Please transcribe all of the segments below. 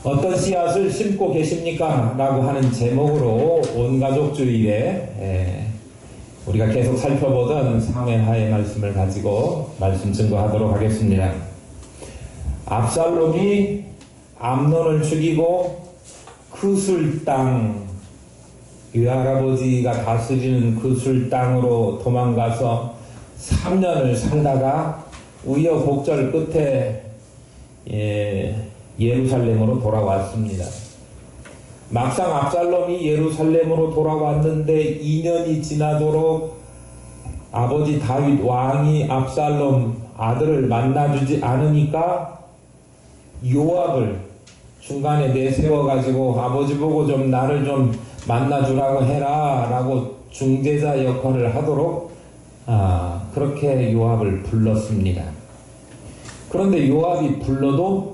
어떤 씨앗을 심고 계십니까? 라고 하는 제목으로 온가족주의에 우리가 계속 살펴보던 사무엘하의 말씀을 가지고 말씀 증거하도록 하겠습니다. 압살롬이 암논을 죽이고 그술 땅, 외할아버지가 다스리는 그술 땅으로 도망가서 3년을 살다가 우여곡절 끝에 예루살렘으로 돌아왔습니다. 막상 압살롬이 예루살렘으로 돌아왔는데 2년이 지나도록 아버지 다윗 왕이 압살롬 아들을 만나주지 않으니까 요압을 중간에 내세워가지고 아버지 보고 좀 나를 좀 만나주라고 해라 라고 중재자 역할을 하도록 그렇게 요압을 불렀습니다. 그런데 요압이 불러도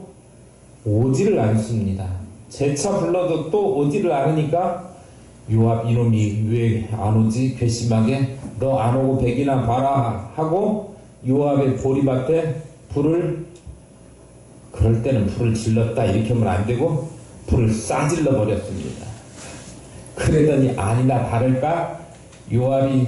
오지를 않습니다. 재차 불러도 또 오지를 않으니까 요압 이놈이 왜 안 오지? 괘씸하게 너 안 오고 백이나 봐라 하고 요압의 보리밭에 그럴 때는 불을 질렀다 이렇게 하면 안 되고 불을 싸질러 버렸습니다. 그러더니 아니나 다를까 요압이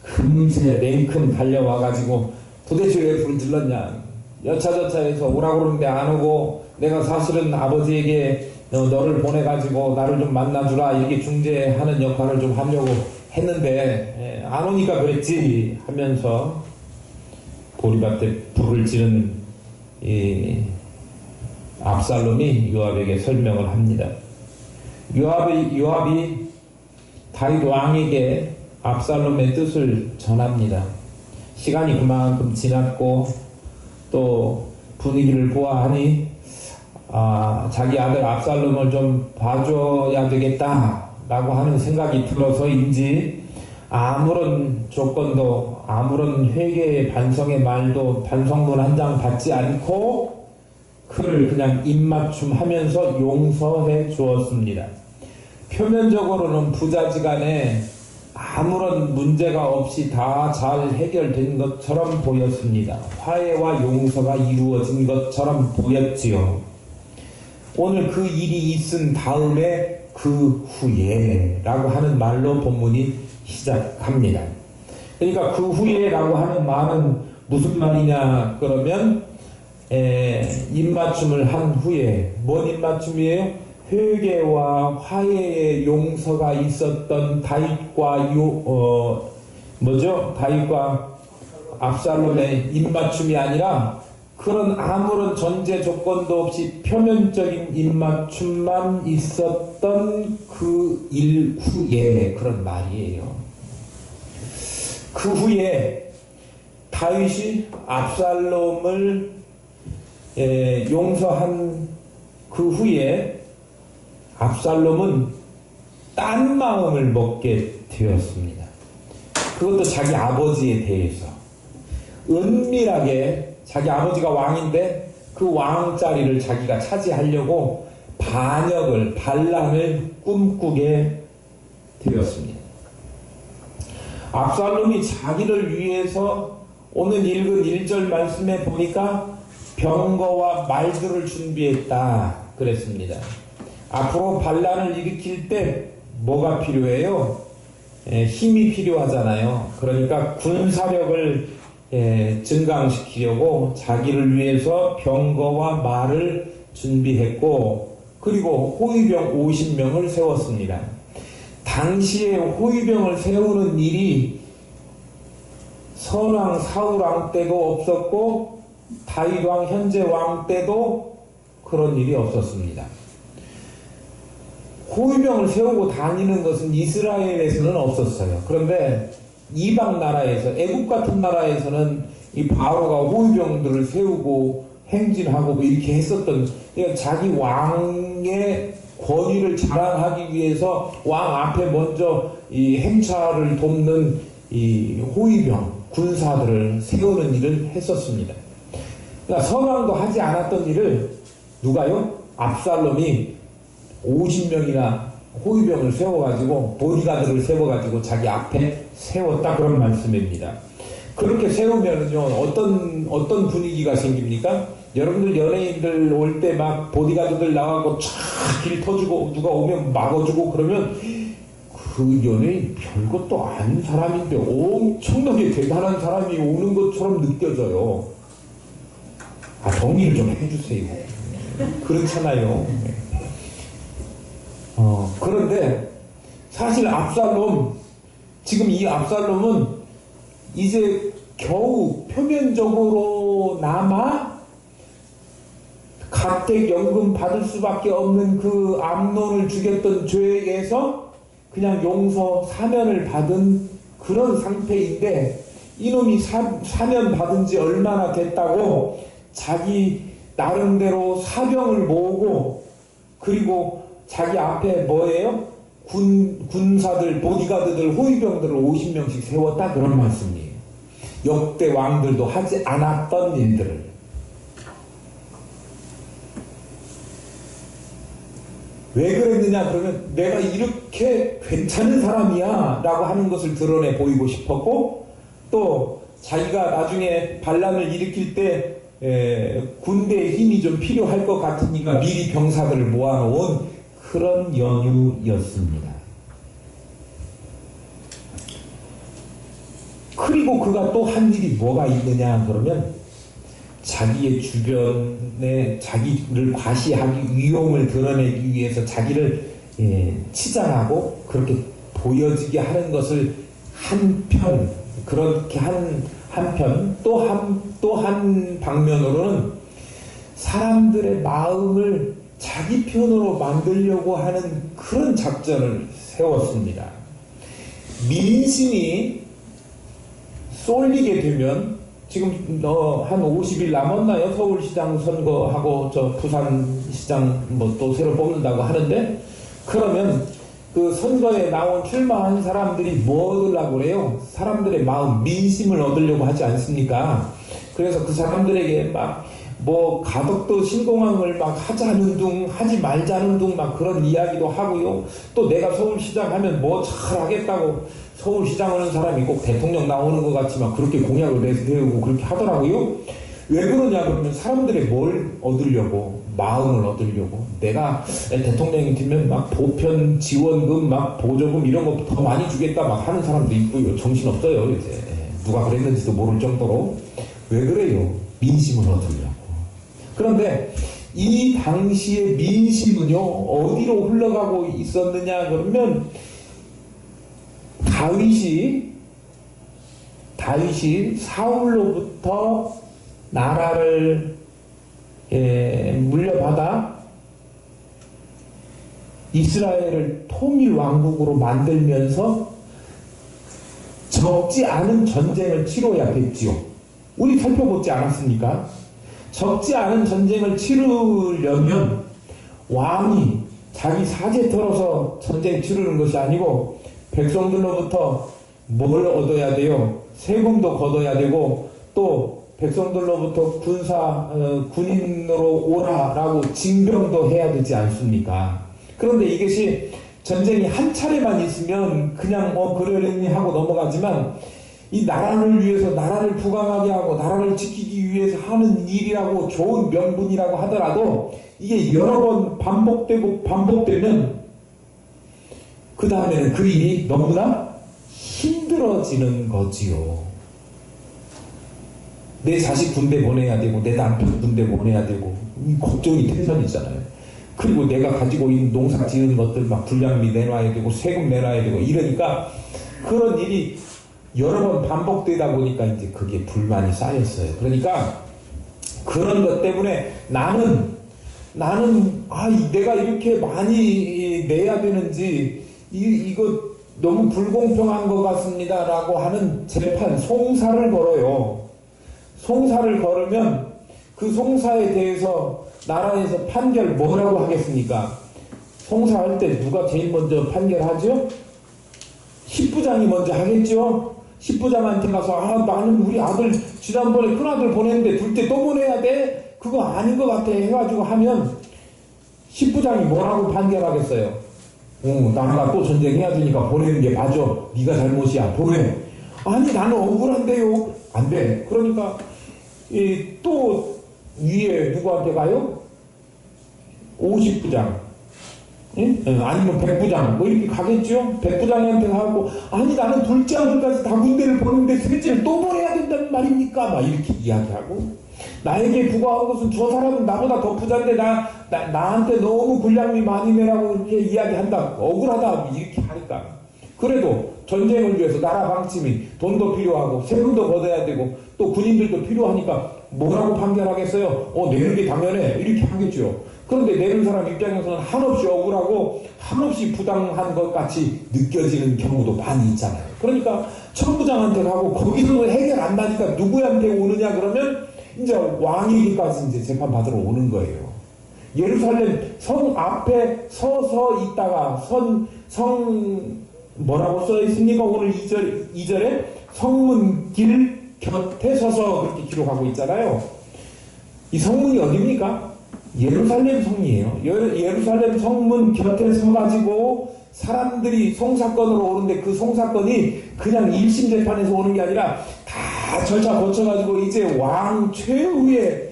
금세 냉큼 달려와가지고 도대체 왜 불을 질렀냐, 여차저차해서 오라고 그러는데 안 오고 내가 사실은 아버지에게 너를 보내가지고 나를 좀 만나주라 이렇게 중재하는 역할을 좀 하려고 했는데 안 오니까 그랬지 하면서 보리밭에 불을 지른 압살롬이 요압에게 설명을 합니다. 요압이 다윗 왕에게 압살롬의 뜻을 전합니다. 시간이 그만큼 지났고 또 분위기를 보아하니 자기 아들 압살롬을 좀 봐줘야 되겠다 라고 하는 생각이 들어서인지 아무런 조건도 아무런 회개의 반성의 말도 반성문 한 장 받지 않고 그를 그냥 입맞춤 하면서 용서해 주었습니다. 표면적으로는 부자지간에 아무런 문제가 없이 다 잘 해결된 것처럼 보였습니다. 화해와 용서가 이루어진 것처럼 보였지요. 오늘 그 일이 있은 다음에 그 후에 라고 하는 말로 본문이 시작합니다. 그러니까 그 후에 라고 하는 말은 무슨 말이냐 그러면 입맞춤을 한 후에 뭔 입맞춤이에요? 회개와 화해의 용서가 있었던 다윗과 다윗과 압살롬의 입맞춤이 아니라 그런 아무런 전제 조건도 없이 표면적인 입맞춤만 있었던 그 일 후에 그런 말이에요. 그 후에 다윗이 압살롬을 용서한 그 후에 압살롬은 딴 마음을 먹게 되었습니다. 그것도 자기 아버지에 대해서 은밀하게 자기 아버지가 왕인데 그 왕자리를 자기가 차지하려고 반란을 꿈꾸게 되었습니다. 압살롬이 자기를 위해서 오늘 읽은 1절 말씀에 보니까 병거와 말들을 준비했다 그랬습니다. 앞으로 반란을 일으킬 때 뭐가 필요해요? 힘이 필요하잖아요. 그러니까 군사력을 증강시키려고 자기를 위해서 병거와 말을 준비했고 그리고 호위병 50명을 세웠습니다. 당시에 호위병을 세우는 일이 선왕 사울왕 때도 없었고 다윗왕 현재 왕 때도 그런 일이 없었습니다. 호위병을 세우고 다니는 것은 이스라엘에서는 없었어요. 그런데 이방 나라에서 애국 같은 나라에서는 이 바로가 호위병들을 세우고 행진하고 이렇게 했었던, 그러니까 자기 왕의 권위를 자랑하기 위해서 왕 앞에 먼저 이 행차를 돕는 이 호위병 군사들을 세우는 일을 했었습니다. 그러니까 선왕도 하지 않았던 일을 누가요? 압살롬이 50명이나 호위병을 세워가지고 보디가드를 세워가지고 자기 앞에 세웠다 그런 말씀입니다. 그렇게 세우면요 어떤 분위기가 생깁니까? 여러분들 연예인들 올 때 막 보디가드들 나가고 쫙 길 터주고 누가 오면 막아주고 그러면 그 연예인 별것도 아닌 사람인데 엄청나게 대단한 사람이 오는 것처럼 느껴져요. 아, 정리를 좀 해주세요. 그렇잖아요. 그런데 사실 지금 이 압살롬은 이제 겨우 표면적으로나마 가택연금 받을 수밖에 없는 그 암논을 죽였던 죄에서 그냥 용서 사면을 받은 그런 상태인데, 이놈이 사면 받은 지 얼마나 됐다고 자기 나름대로 사병을 모으고, 그리고 자기 앞에 뭐예요? 군사들, 보디가드들, 호위병들을 50명씩 세웠다, 그런 말씀이에요. 역대 왕들도 하지 않았던 일들을. 왜 그랬느냐 그러면 내가 이렇게 괜찮은 사람이야 라고 하는 것을 드러내 보이고 싶었고, 또 자기가 나중에 반란을 일으킬 때 군대의 힘이 좀 필요할 것 같으니까 미리 병사들을 모아놓은 그런 연유였습니다. 그리고 그가 또 한 일이 뭐가 있느냐 그러면, 자기의 주변에 자기를 과시하기, 위용을 드러내기 위해서 자기를 치장하고 그렇게 보여지게 하는 것을 한편, 그렇게 한편 또 한 방면으로는 사람들의 마음을 자기 편으로 만들려고 하는 그런 작전을 세웠습니다. 민심이 쏠리게 되면, 지금 한 50일 남았나요? 서울시장 선거하고 저 부산시장 뭐 또 새로 뽑는다고 하는데, 그러면 그 선거에 나온 출마한 사람들이 뭐 얻으려고 그래요? 사람들의 마음, 민심을 얻으려고 하지 않습니까? 그래서 그 사람들에게 막 뭐 가덕도 신공항을 막 하자는 둥 하지 말자는 둥 막 그런 이야기도 하고요. 또 내가 서울시장 하면 뭐 잘하겠다고 서울시장 하는 사람이 꼭 대통령 나오는 것 같지만 그렇게 공약을 내세우고 그렇게 하더라고요. 왜 그러냐 그러면 사람들의 뭘 얻으려고, 마음을 얻으려고. 내가 대통령이 되면 막 보편 지원금 막 보조금 이런 거 더 많이 주겠다 막 하는 사람도 있고요. 정신없어요 이제. 누가 그랬는지도 모를 정도로. 왜 그래요? 민심을 얻으려고. 그런데 이 당시의 민심은요 어디로 흘러가고 있었느냐 그러면, 다윗이 사울로부터 나라를 물려받아 이스라엘을 통일 왕국으로 만들면서 적지 않은 전쟁을 치러야 됐지요. 우리 살펴보지 않았습니까? 적지 않은 전쟁을 치르려면 왕이 자기 사제 털어서 전쟁 치르는 것이 아니고 백성들로부터 뭘 얻어야 돼요? 세금도 걷어야 되고, 또 백성들로부터 군인으로 오라라고 징병도 해야 되지 않습니까? 그런데 이것이 전쟁이 한 차례만 있으면 그냥 그러려니 하고 넘어가지만, 이 나라를 위해서, 나라를 부강하게 하고 나라를 지키기 위해서 하는 일이라고 좋은 명분이라고 하더라도 이게 여러 번 반복되면 그 다음에는 그 일이 너무나 힘들어지는 거지요. 내 자식 군대 보내야 되고 내 남편 군대 보내야 되고 걱정이 텐션이잖아요. 그리고 내가 가지고 있는 농사 지은 것들 막 불량비 내놔야 되고 세금 내놔야 되고 이러니까 그런 일이 여러 번 반복되다 보니까 이제 그게 불만이 쌓였어요. 그러니까 그런 것 때문에 나는 내가 이렇게 많이 내야 되는지 이거 너무 불공평한 것 같습니다 라고 하는 재판, 송사를 걸어요. 송사를 걸으면 그 송사에 대해서 나라에서 판결 뭐라고 하겠습니까? 송사할 때 누가 제일 먼저 판결하죠? 십부장이 먼저 하겠죠? 십부장한테 가서 나는 우리 아들 지난번에 큰아들 보냈는데 둘째 또 보내야 돼? 그거 아닌 것 같아 해가지고 하면 십부장이 뭐라고 판결하겠어요? 나가 또 전쟁해야 되니까 보내는 게 맞아. 네가 잘못이야. 보내. 아니 나는 억울한데요. 안 돼. 그러니까 또 위에 누구한테 가요? 50부장. 예? 아니면 100부장. 뭐 이렇게 가겠죠? 100부장한테 가고, 아니, 나는 둘째 아들까지 다 군대를 보는데 셋째를 또 보내야 된다는 말입니까? 막 이렇게 이야기하고, 나에게 부과한 것은 저 사람은 나보다 더 부자인데 나한테 너무 군량미 많이 내라고 이렇게 이야기한다. 억울하다. 이렇게 하니까. 그래도 전쟁을 위해서 나라 방침이 돈도 필요하고 세금도 걷어야 되고 또 군인들도 필요하니까 뭐라고 판결하겠어요? 내는 게 당연해. 이렇게 하겠죠. 그런데 내는 사람 입장에서는 한없이 억울하고 한없이 부당한 것 같이 느껴지는 경우도 많이 있잖아요. 그러니까 천부장한테 가고 거기서 해결 안 나니까 누구한테 오느냐 그러면 이제 왕에게까지 이제 재판 받으러 오는 거예요. 예루살렘 성 앞에 서서 있다가 뭐라고 써 있습니까? 오늘 2절에 성문 길 곁에 서서 그렇게 기록하고 있잖아요. 이 성문이 어디입니까? 예루살렘 성이에요. 예루살렘 성문 곁에 서가지고 사람들이 송사건으로 오는데 그 송사건이 그냥 1심 재판에서 오는 게 아니라 다 절차 거쳐가지고 이제 왕 최후의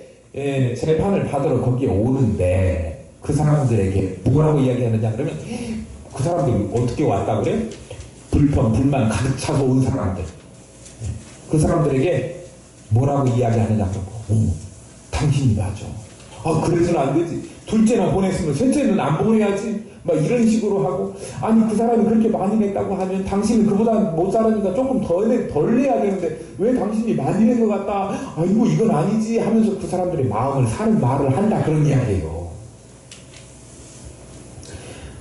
재판을 받으러 거기에 오는데 그 사람들에게 뭐라고 이야기하느냐 그러면 그 사람들이 어떻게 왔다 그래? 불만 가득 차서 온 사람들. 그 사람들에게 뭐라고 이야기하느냐 그러고 당신이 맞아. 그래서는 안 되지. 둘째나 보냈으면 셋째는 안 보내야지. 막 이런 식으로 하고, 아니 그 사람이 그렇게 많이 냈다고 하면 당신은 그보다 못 살으니까 조금 덜 내야 되는데 왜 당신이 많이 낸 것 같다. 아이고 이건 아니지 하면서 그 사람들의 마음을 사는 말을 한다 그런 이야기예요.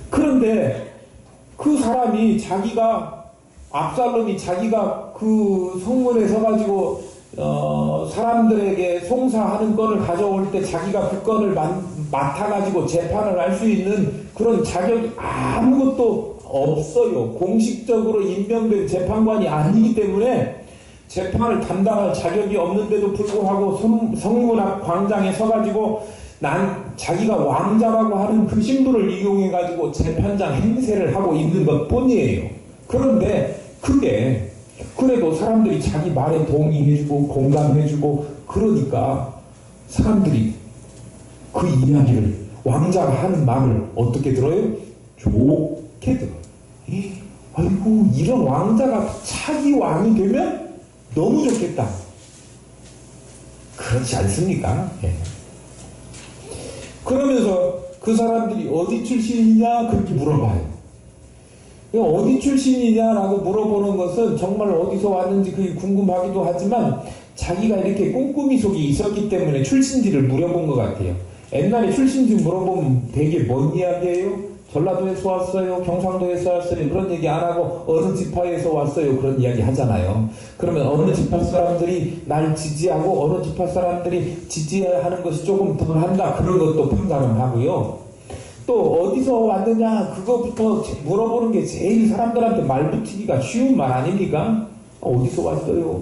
그런데 그 사람이 압살롬이 자기가 그 성문에 서가지고 사람들에게 송사하는 건을 가져올 때 자기가 그 건을 맡아가지고 재판을 할 수 있는 그런 자격이 아무것도 없어요. 공식적으로 임명된 재판관이 아니기 때문에 재판을 담당할 자격이 없는데도 불구하고 성문 앞 광장에 서가지고 자기가 왕자라고 하는 그 신분을 이용해가지고 재판장 행세를 하고 있는 것 뿐이에요. 그런데 그게 그래도 사람들이 자기 말에 동의해주고 공감해주고 그러니까 사람들이 그 이야기를 왕자가 하는 말을 어떻게 들어요? 좋게 들어요. 아이고 이런 왕자가 차기 왕이 되면 너무 좋겠다. 그렇지 않습니까? 예. 그러면서 그 사람들이 어디 출신이냐 그렇게 물어봐요. 어디 출신이냐라고 물어보는 것은 정말 어디서 왔는지 그게 궁금하기도 하지만 자기가 이렇게 꼼꼼히 속이 있었기 때문에 출신지를 물어본 것 같아요. 옛날에 출신지 물어보면 되게 뭔 이야기예요? 전라도에서 왔어요? 경상도에서 왔어요? 그런 얘기 안 하고 어느 지파에서 왔어요? 그런 이야기 하잖아요. 그러면 어느 지파 사람들이 날 지지하고 어느 지파 사람들이 지지하는 것이 조금 더 한다. 그런 것도 판단을 하고요. 또 어디서 왔느냐 그거부터 물어보는 게 제일 사람들한테 말 붙이기가 쉬운 말 아닙니까? 어디서 왔어요?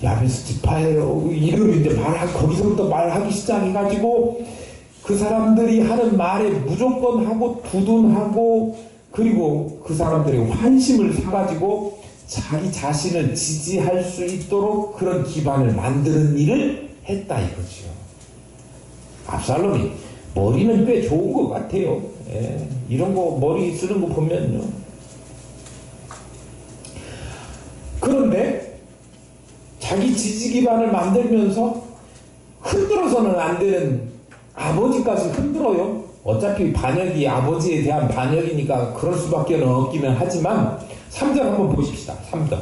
야베스 지파예요. 이름 이제 거기서부터 말하기 시작해가지고 그 사람들이 하는 말에 무조건 하고 두둔하고 그리고 그 사람들의 환심을 사가지고 자기 자신을 지지할 수 있도록 그런 기반을 만드는 일을 했다 이거죠. 압살롬이 머리는 꽤 좋은 것 같아요. 예, 이런 거 머리 쓰는 거 보면요. 그런데 자기 지지 기반을 만들면서 흔들어서는 안 되는 아버지까지 흔들어요. 어차피 반역이 아버지에 대한 반역이니까 그럴 수밖에 없기는 하지만 3절 한번 보십시다. 3절.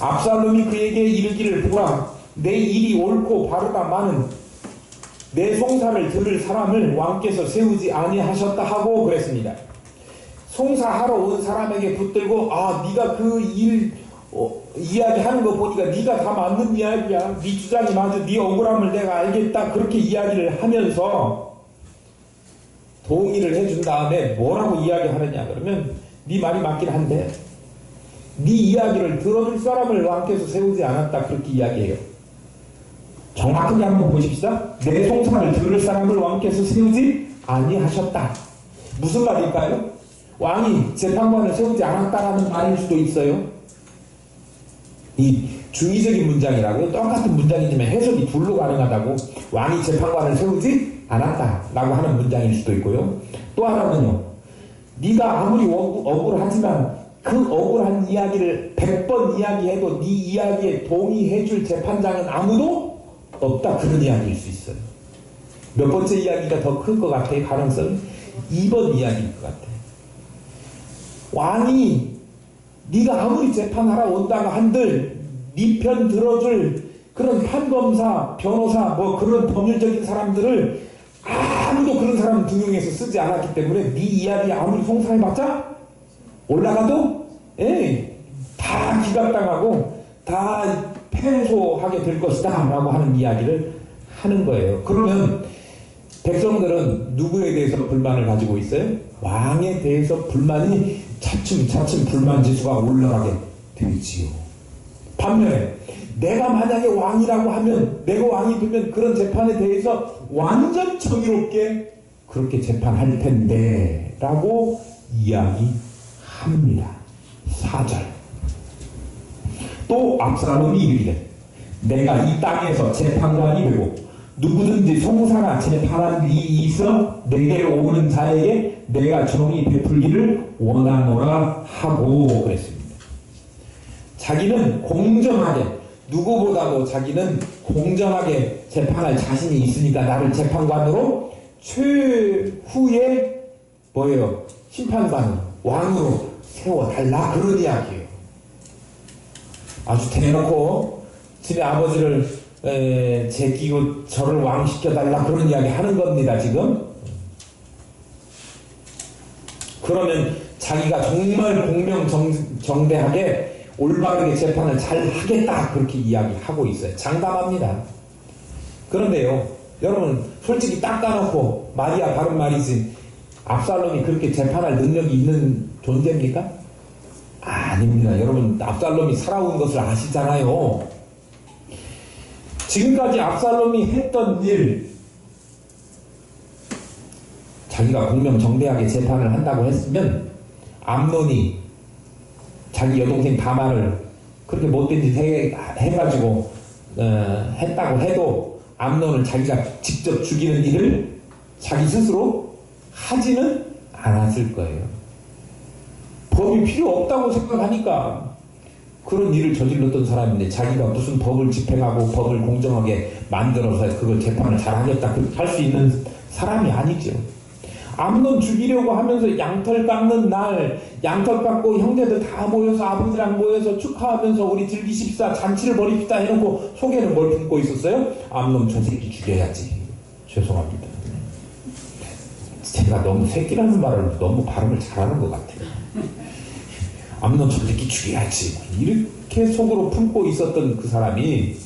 압살롬이 그에게 이르기를 보라 내 일이 옳고 바르다마는 내 송사를 들을 사람을 왕께서 세우지 아니하셨다 하고 그랬습니다. 송사하러 온 사람에게 붙들고 네가 그 일 이야기하는 거 보니까 네가 다 맞는 이야기야. 네 주장이 맞아. 네 억울함을 내가 알겠다. 그렇게 이야기를 하면서 동의를 해준 다음에 뭐라고 이야기하느냐 그러면 네 말이 맞긴 한데 네 이야기를 들어줄 사람을 왕께서 세우지 않았다. 그렇게 이야기해요. 정확하게 한번 보십시다. 내 송사를 들을 사람을 왕께서 세우지 아니하셨다. 무슨 말일까요? 왕이 재판관을 세우지 않았다라는 말일 수도 있어요. 이 중의적인 문장이라고요. 똑같은 문장이지만 해석이 둘로 가능하다고. 왕이 재판관을 세우지 않았다라고 하는 문장일 수도 있고요. 또 하나는요. 네가 아무리 억울하지만 그 억울한 이야기를 100번 이야기해도 네 이야기에 동의해줄 재판장은 아무도 없다. 그런 이야기일 수 있어요. 몇 번째 이야기가 더 클 것 같아요? 가능성이? 2번 이야기일 것 같아요. 왕이 네가 아무리 재판하러 온다고 한들 네 편 들어줄 그런 판검사, 변호사, 뭐 그런 법률적인 사람들을 아무도 그런 사람 등용해서 쓰지 않았기 때문에 네 이야기 아무리 송사해봤자 올라가도 다 기각당하고 다 패소하게 될 것이다 라고 하는 이야기를 하는 거예요. 그러면 백성들은 누구에 대해서 불만을 가지고 있어요? 왕에 대해서 불만이 차츰차츰 불만 지수가 올라가게 되지요. 반면에 내가 만약에 왕이라고 하면, 내가 왕이 되면 그런 재판에 대해서 완전 정의롭게 그렇게 재판할 텐데 라고 이야기합니다. 4절. 또 압살롬이 이르기를 내가 이 땅에서 재판관이 되고 누구든지 송사나 재판한 일이 있어 내게로 오는 자에게 내가 정의 베풀기를 원하노라 하고 그랬습니다. 자기는 공정하게, 누구보다도 자기는 공정하게 재판할 자신이 있으니까 나를 재판관으로 최후의 뭐예요? 심판관으로, 왕으로 세워달라, 그런 이야기예요. 아주 대놓고 지네 아버지를 제끼고 저를 왕시켜달라, 그런 이야기 하는 겁니다 지금. 그러면 자기가 정말 공명정대하게 올바르게 재판을 잘 하겠다, 그렇게 이야기하고 있어요. 장담합니다. 그런데요, 여러분 솔직히 딱 까놓고 말이야 바른 말이지, 압살롬이 그렇게 재판할 능력이 있는 존재입니까? 아닙니다. 여러분 압살롬이 살아온 것을 아시잖아요. 지금까지 압살롬이 했던 일, 자기가 공명정대하게 재판을 한다고 했으면 암논이 자기 여동생 다말을 그렇게 못된 짓 해가지고 했다고 해도 암논을 자기가 직접 죽이는 일을 자기 스스로 하지는 않았을 거예요. 법이 필요 없다고 생각하니까 그런 일을 저질렀던 사람인데, 자기가 무슨 법을 집행하고 법을 공정하게 만들어서 그걸 재판을 잘하겠다 할 수 있는 사람이 아니죠. 암논 죽이려고 하면서 양털 깎는 날, 양털 깎고 형제들 다 모여서 아버지랑 모여서 축하하면서 우리 즐기십사, 잔치를 벌입시다 해놓고 속에는 뭘 품고 있었어요? 암논 저 새끼 죽여야지. 죄송합니다. 제가 너무 새끼라는 말을 너무 발음을 잘하는 것 같아요. 암논 저 새끼 죽여야지, 이렇게 속으로 품고 있었던 그 사람이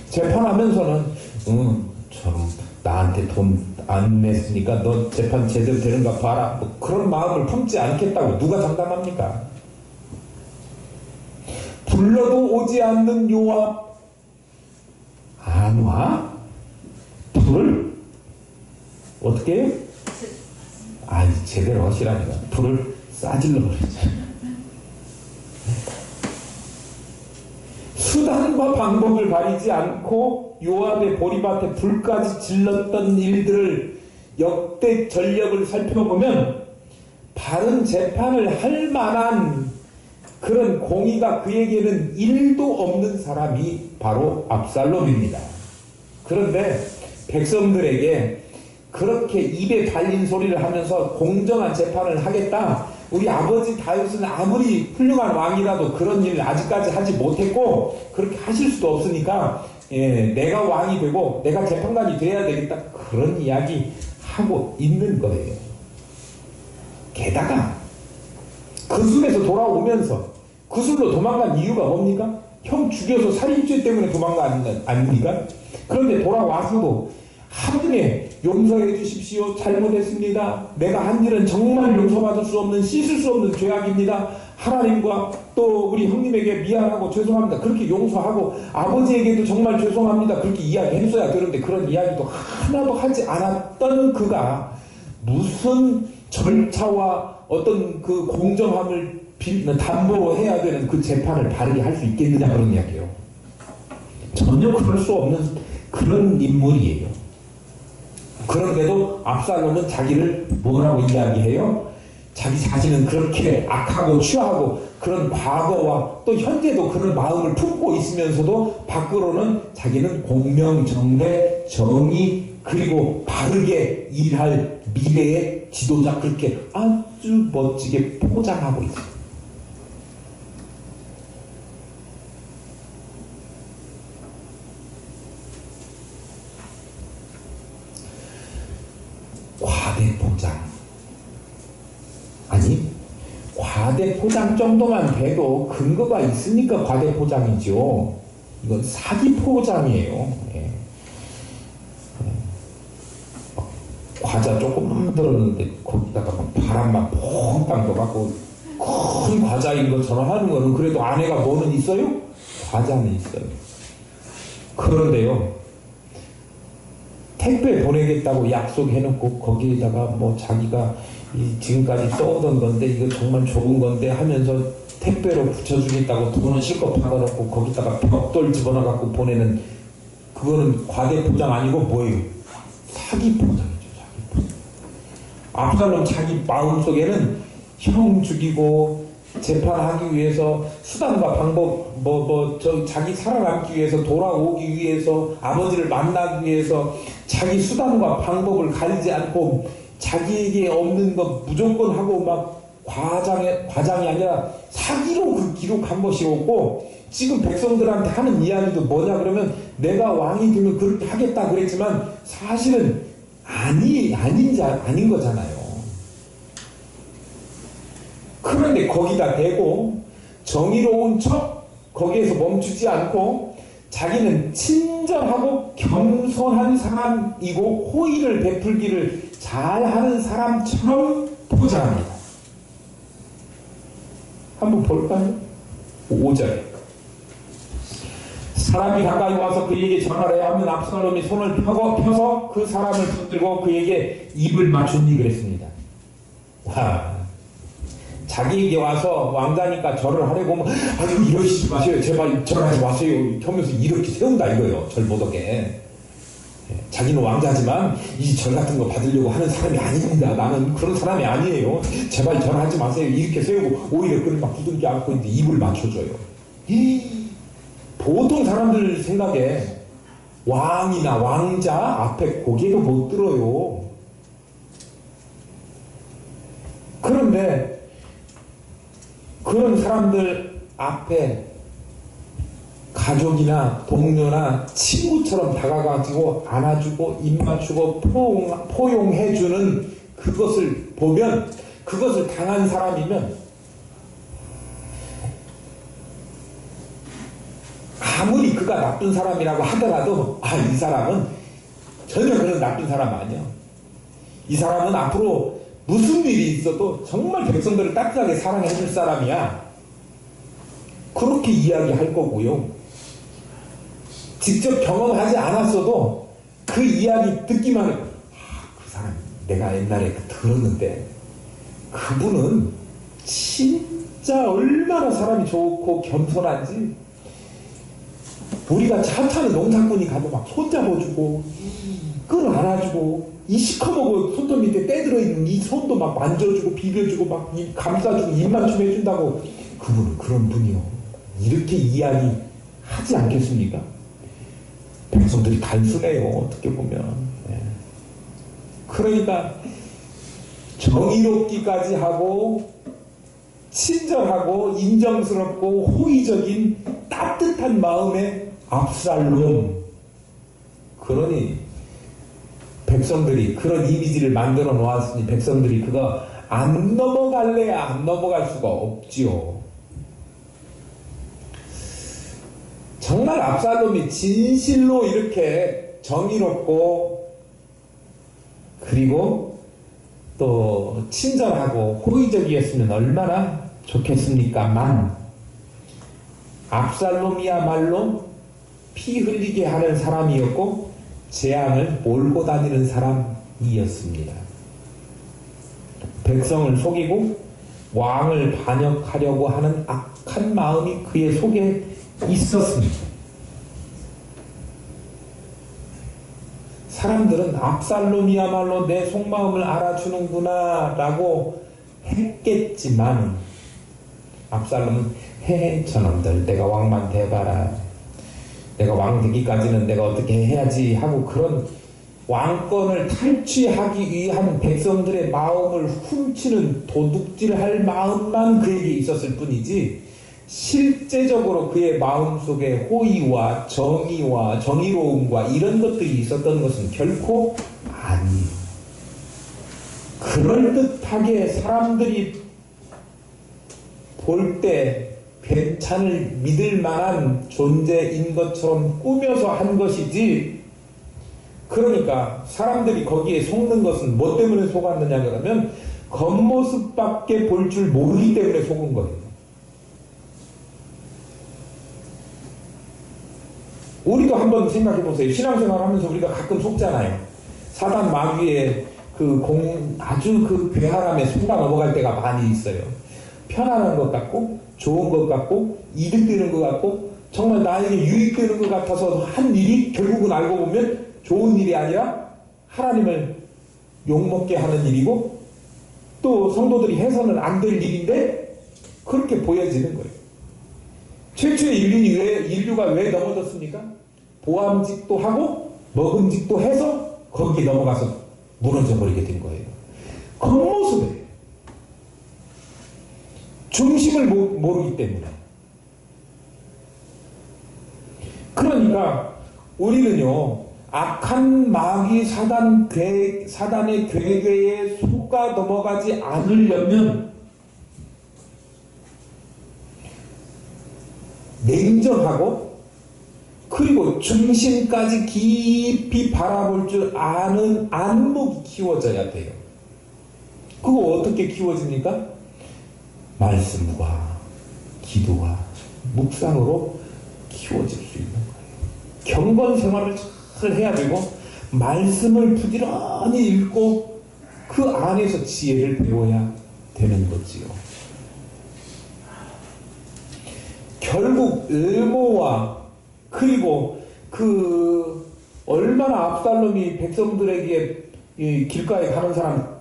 재판하면서는 저는 나한테 돈 안 냈으니까 너 재판 제대로 되는가 봐라, 뭐 그런 마음을 품지 않겠다고 누가 장담합니까? 불러도 오지 않는 요압, 안 와? 불을 어떻게 해요? 아니 제대로 하시라니까. 불을 싸질러 버리죠. 수단과 방법을 가리지 않고 요압의 보리밭에 불까지 질렀던 일들을, 역대 전력을 살펴보면 바른 재판을 할 만한 그런 공의가 그에게는 1도 없는 사람이 바로 압살롬입니다. 그런데 백성들에게 그렇게 입에 달린 소리를 하면서 공정한 재판을 하겠다, 우리 아버지 다윗은 아무리 훌륭한 왕이라도 그런 일을 아직까지 하지 못했고 그렇게 하실 수도 없으니까 내가 왕이 되고 내가 재판관이 돼야 되겠다, 그런 이야기 하고 있는 거예요. 게다가 그술에서 돌아오면서, 그술로 도망간 이유가 뭡니까? 형 죽여서 살인죄 때문에 도망간 아닙니까? 그런데 돌아와서도 하등에 용서해 주십시오, 잘못했습니다, 내가 한 일은 정말 용서받을 수 없는, 씻을 수 없는 죄악입니다, 하나님과 또 우리 형님에게 미안하고 죄송합니다, 그렇게 용서하고 아버지에게도 정말 죄송합니다, 그렇게 이야기했어야 되는데 그런 이야기도 하나도 하지 않았던 그가 무슨 절차와 어떤 그 공정함을 담보로 해야 되는 그 재판을 바르게 할 수 있겠느냐, 그런 이야기예요. 전혀 그럴 수 없는 그런 인물이에요. 그런데도 압살롬은 자기를 뭐라고 이야기해요? 자기 자신은 그렇게 악하고 추하고 그런 과거와 또 현재도 그런 마음을 품고 있으면서도 밖으로는 자기는 공명정대 정의 그리고 바르게 일할 미래의 지도자, 그렇게 아주 멋지게 포장하고 있어요. 과대포장. 아니, 과대포장 정도만 돼도 근거가 있으니까 과대포장이죠. 이건 사기포장이에요. 예. 과자 조금만 들었는데 거기다가 바람만 퐁당 넣어갖고 큰 과자인 것처럼 하는 거는 그래도 안에가 뭐는 있어요? 과자는 있어요. 그런데요, 택배 보내겠다고 약속해놓고 거기에다가 뭐 자기가 지금까지 써오던 건데 이거 정말 좋은 건데 하면서 택배로 붙여주겠다고 돈은 실컷 받아놓고 거기다가 벽돌 집어넣어갖고 보내는, 그거는 과대포장 아니고 뭐예요? 사기포장이죠. 사기포장. 압살롬 자기 마음속에는 형 죽이고 재판하기 위해서 수단과 방법, 자기 살아남기 위해서, 돌아오기 위해서, 아버지를 만나기 위해서 자기 수단과 방법을 가리지 않고 자기에게 없는 거 무조건 하고 막 과장이 아니라 사기로 그 기록한 것이었고, 지금 백성들한테 하는 이야기도 뭐냐 그러면 내가 왕이 되면 그렇게 하겠다 그랬지만 사실은 아닌 거잖아요. 그런데 거기다 대고 정의로운 척 거기에서 멈추지 않고 자기는 친절하고 겸손한 사람이고 호의를 베풀기를 잘하는 사람처럼 포장합니다. 한번 볼까요? 5절. 사람이 가까이 와서 그에게 전화를 해야 하면 압살롬이 손을 펴서 그 사람을 붙들고 그에게 입을 맞추니 그랬습니다. 와, 자기에게 와서 왕자니까 절을 하려고 하면 아주 이러시지 마세요. 제발 절하지 마세요. 하면서 이렇게 세운다 이거예요. 절 못 오게. 자기는 왕자지만 이 절 같은 거 받으려고 하는 사람이 아닙니다. 나는 그런 사람이 아니에요. 제발 절하지 마세요. 이렇게 세우고 오히려 그를 막 두들겨 안고 있는데 입을 맞춰줘요. 보통 사람들 생각에 왕이나 왕자 앞에 고개도 못 들어요. 그런데 그런 사람들 앞에 가족이나 동료나 친구처럼 다가가지고 안아주고 입 맞추고 포용해주는 그것을 보면, 그것을 당한 사람이면 아무리 그가 나쁜 사람이라고 하더라도 이 사람은 전혀 그런 나쁜 사람 아니야. 이 사람은 앞으로 무슨 일이 있어도 정말 백성들을 따뜻하게 사랑해 줄 사람이야. 그렇게 이야기할 거고요. 직접 경험하지 않았어도 그 이야기 듣기만 해도 그 사람 내가 옛날에 들었는데 그분은 진짜 얼마나 사람이 좋고 겸손한지, 우리가 차 타는 농사꾼이 가도 막 손잡아주고 끌어안아주고 이 시커멓고 손톱 밑에 때 들어있는 이 손도 막 만져주고 비벼주고 막 감싸주고 입맞춤 해준다고, 그분은 그런 분이요. 이렇게 이야기 하지 않겠습니까? 백성들이 단순해요. 어떻게 보면. 그러니까 정의롭기까지 하고 친절하고 인정스럽고 호의적인 따뜻한 마음의 압살롬. 그러니 백성들이 그런 이미지를 만들어 놓았으니 백성들이 그거 안 넘어갈래야 안 넘어갈 수가 없지요. 정말 압살롬이 진실로 이렇게 정의롭고 그리고 또 친절하고 호의적이었으면 얼마나 좋겠습니까만, 압살롬이야말로 피 흘리게 하는 사람이었고 재앙을 몰고 다니는 사람이었습니다. 백성을 속이고 왕을 반역하려고 하는 악한 마음이 그의 속에 있었습니다. 사람들은 압살롬이야말로 내 속마음을 알아주는구나 라고 했겠지만, 압살롬은 저놈들 내가 왕만 돼봐라, 내가 왕 되기까지는 내가 어떻게 해야지 하고 그런 왕권을 탈취하기 위한 백성들의 마음을 훔치는 도둑질할 마음만 그에게 있었을 뿐이지, 실제적으로 그의 마음속에 호의와 정의와 정의로움과 이런 것들이 있었던 것은 결코 아니에요. 그럴듯하게 사람들이 볼 때 괜찮을 믿을 만한 존재인 것처럼 꾸며서 한 것이지, 그러니까 사람들이 거기에 속는 것은 뭐 때문에 속았느냐 그러면 겉모습밖에 볼 줄 모르기 때문에 속은 거예요. 우리도 한번 생각해 보세요. 신앙생활 하면서 우리가 가끔 속잖아요. 사단 마귀의 아주 그 괴활함에 속아 넘어갈 때가 많이 있어요. 편안한 것 같고, 좋은 것 같고, 이득되는 것 같고, 정말 나에게 유익되는 것 같아서 한 일이 결국은 알고 보면 좋은 일이 아니라 하나님을 욕먹게 하는 일이고, 또 성도들이 해서는 안 될 일인데 그렇게 보여지는 거예요. 최초의 인류가 왜 넘어졌습니까? 보암직도 하고 먹음직도 해서 거기에 넘어가서 무너져 버리게 된 거예요. 겉모습에 중심을 모르기 때문에. 그러니까 우리는요, 악한 마귀 사단의 괴계에 속아 넘어가지 않으려면 냉정하고, 그리고 중심까지 깊이 바라볼 줄 아는 안목이 키워져야 돼요. 그거 어떻게 키워집니까? 말씀과 기도와 묵상으로 키워질 수 있는 거예요. 경건 생활을 잘 해야 되고, 말씀을 부지런히 읽고 그 안에서 지혜를 배워야 되는 거지요. 결국 의모와, 그리고 얼마나 압살롬이 백성들에게 길가에 가는 사람,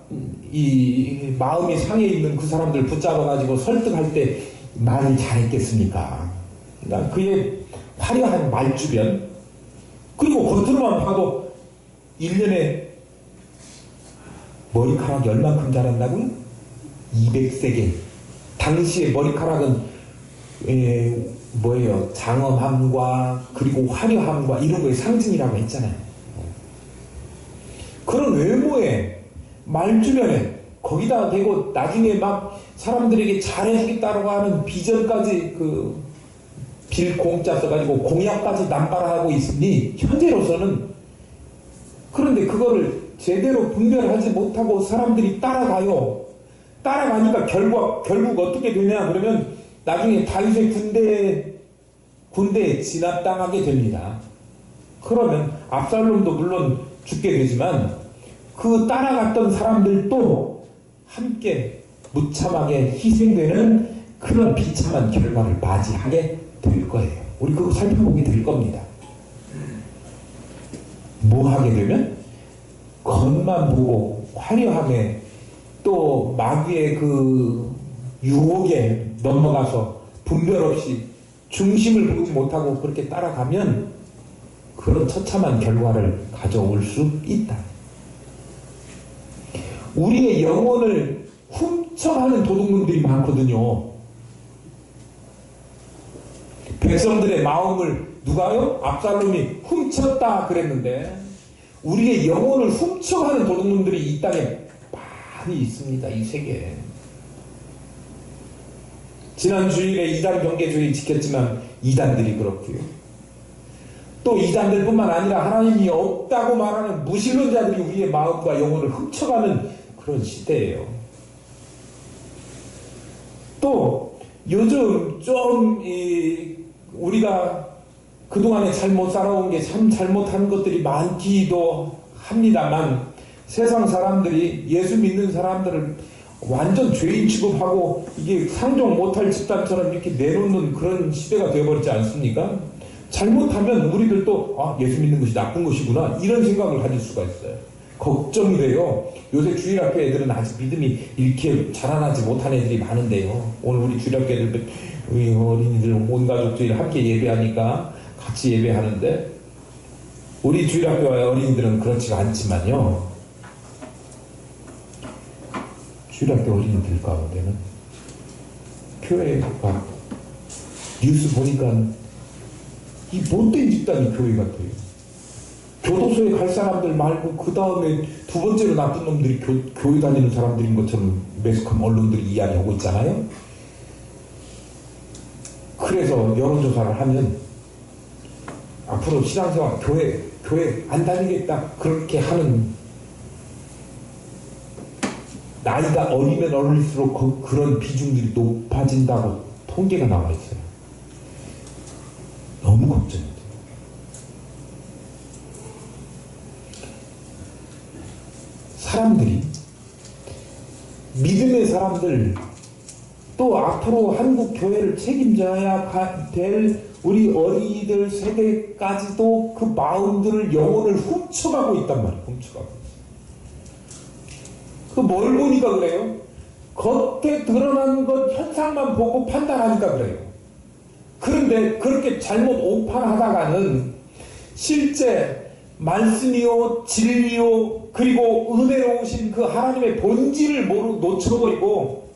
이 마음이 상해 있는 그 사람들 붙잡아가지고 설득할 때 말을 잘했겠습니까? 그러니까 그의 화려한 말주변, 그리고 겉으로만 봐도 1년에 머리카락이 얼만큼 자란다고요? 200세겔. 당시의 머리카락은 장엄함과 그리고 화려함과 이런 거의 상징이라고 했잖아요. 그런 외모에, 말주변에, 거기다 대고 나중에 막 사람들에게 잘해주겠다고 하는 비전까지 빌 공짜 써가지고 공약까지 남발하고 있으니 현재로서는, 그런데 그거를 제대로 분별하지 못하고 사람들이 따라가요. 따라가니까 결국 어떻게 되냐 그러면 나중에 다윗의 군대에 진압당하게 됩니다. 그러면 압살롬도 물론 죽게 되지만 그 따라갔던 사람들도 함께 무참하게 희생되는 그런 비참한 결과를 맞이하게 될 거예요. 우리 그거 살펴보게 될 겁니다. 뭐 하게 되면 겉만 보고 화려하게, 또 마귀의 유혹에 넘어가서 분별 없이 중심을 보지 못하고 그렇게 따라가면 그런 처참한 결과를 가져올 수 있다. 우리의 영혼을 훔쳐가는 도둑놈들이 많거든요. 백성들의 마음을 누가요? 압살롬이 훔쳤다 그랬는데, 우리의 영혼을 훔쳐가는 도둑놈들이 이 땅에 많이 있습니다. 이 세계에. 지난 주일에 이단 경계주의 지켰지만 이단들이 그렇고요. 또 이단들뿐만 아니라 하나님이 없다고 말하는 무신론자들이 우리의 마음과 영혼을 훔쳐가는 그런 시대예요. 또 요즘 좀 우리가 그동안에 잘못 살아온 게 참 잘못한 것들이 많기도 합니다만, 세상 사람들이 예수 믿는 사람들을 완전 죄인 취급하고 이게 상종 못할 집단처럼 이렇게 내놓는 그런 시대가 되어버리지 않습니까? 잘못하면 우리들도 아, 예수 믿는 것이 나쁜 것이구나 이런 생각을 가질 수가 있어요. 걱정이 돼요. 요새 주일학교 애들은 아직 믿음이 이렇게 자라나지 못한 애들이 많은데요. 오늘 우리 주일학교 애들 우리 어린이들 온 가족들이 함께 예배하니까 같이 예배하는데 우리 주일학교의 어린이들은 그렇지가 않지만요. 주일학교 어린이들 가운데는 교회가 뉴스 보니까 이 못된 집단이 교회 같아요. 교도소에 갈 사람들 말고 그 다음에 두 번째로 나쁜 놈들이 교회 다니는 사람들인 것처럼 매스컴 언론들이 이야기하고 있잖아요. 그래서 여론조사를 하면 앞으로 신앙생활 교회 안 다니겠다 그렇게 하는 나이가 어리면 어릴수록 그런 비중들이 높아진다고 통계가 나와 있어요. 너무 걱정이 돼요. 사람들이 믿음의 사람들 또 앞으로 한국 교회를 책임져야 될 우리 어린이들 세대까지도 그 마음들을 영혼을 훔쳐가고 있단 말이에요. 훔쳐가고. 그 뭘 보니까 그래요? 겉에 드러난 것 현상만 보고 판단하니까 그래요. 그런데 그렇게 잘못 오판하다가는 실제 말씀이요 진리요 그리고 은혜로우신 그 하나님의 본질을 놓쳐버리고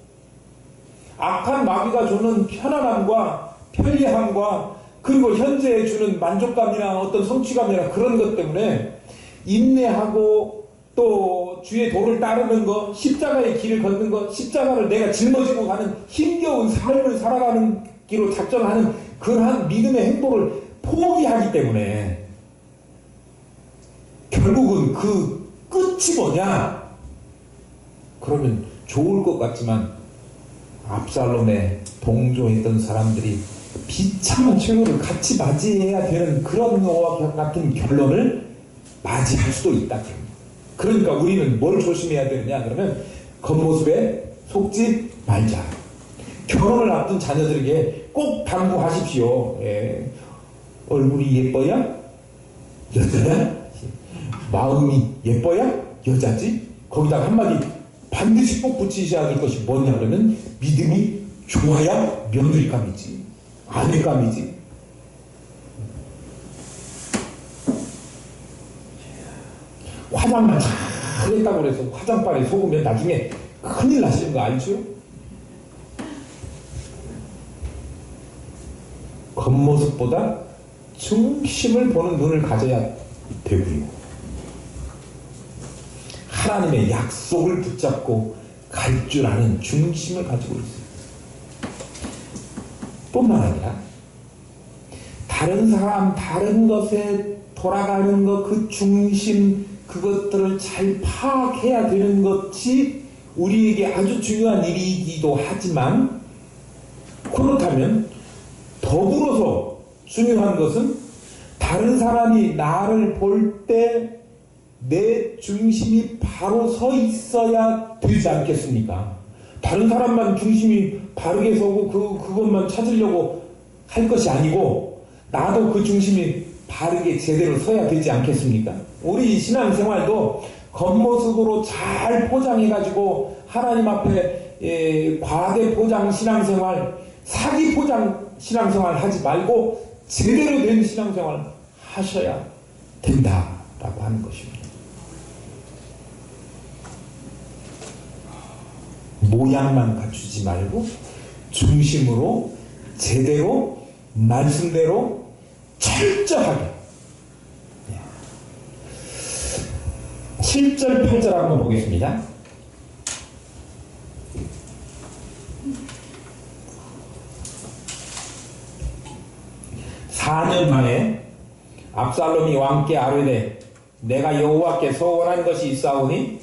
악한 마귀가 주는 편안함과 편리함과 그리고 현재에 주는 만족감이나 어떤 성취감이나 그런 것 때문에 인내하고 또 주의 도를 따르는 것, 십자가의 길을 걷는 것, 십자가를 내가 짊어지고 가는 힘겨운 삶을 살아가는 기로 작정하는 그러한 믿음의 행보를 포기하기 때문에 결국은 그 끝이 뭐냐? 그러면 좋을 것 같지만 압살롬에 동조했던 사람들이 비참한 최후를 같이 맞이해야 되는 그런 것과 같은 결론을 맞이할 수도 있다. 그러니까 우리는 뭘 조심해야 되느냐? 그러면 겉모습에 속지 말자. 결혼을 앞둔 자녀들에게 꼭 당부하십시오. 예. 얼굴이 예뻐야 여자야? 마음이 예뻐야 여자지? 거기다가 한마디 반드시 꼭 붙이셔야 될 것이 뭐냐 그러면 믿음이 좋아야 며느리감이지 아내감이지. 화장만 잘 했다고 해서 화장빨에 속으면 나중에 큰일 나시는 거 알죠? 겉모습보다 중심을 보는 눈을 가져야 되고요. 하나님의 약속을 붙잡고 갈 줄 아는 중심을 가지고 있어요. 뿐만 아니라 다른 사람, 다른 것에 돌아가는 것, 그 중심, 그것들을 잘 파악해야 되는 것이 우리에게 아주 중요한 일이기도 하지만 그렇다면 더불어서 중요한 것은 다른 사람이 나를 볼 때 내 중심이 바로 서 있어야 되지 않겠습니까? 다른 사람만 중심이 바르게 서고 그것만 찾으려고 할 것이 아니고 나도 그 중심이 바르게 제대로 서야 되지 않겠습니까? 우리 신앙생활도 겉모습으로 잘 포장해가지고 하나님 앞에 과대 포장 신앙생활, 사기 포장 신앙생활 하지 말고 제대로 된 신앙생활 하셔야 된다라고 하는 것입니다. 모양만 갖추지 말고 중심으로 제대로 말씀대로 철저하게 7절 8절 한번 보겠습니다. (4년) 만에 압살롬이 왕께 아뢰되 내가 여호와께 서원한 것이 있사오니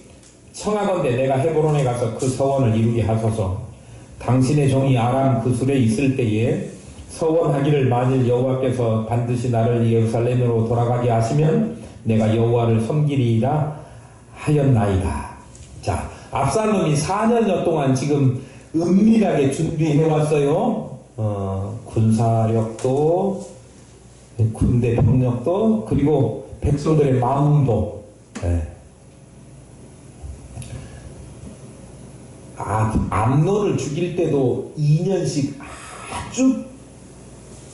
청하건대 내가 헤브론에 가서 그 서원을 이루게 하소서. 당신의 종이 아람 그술에 있을 때에 서원하기를 만일 여호와께서 반드시 나를 예루살렘으로 돌아가게 하시면 내가 여호와를 섬기리이다 하였나이다. 자, 압살롬이 4년여 동안 지금 은밀하게 준비해 왔어요. 군사력도 군대 병력도 그리고 백성들의 마음도 암논을 죽일 때도 2년씩 아주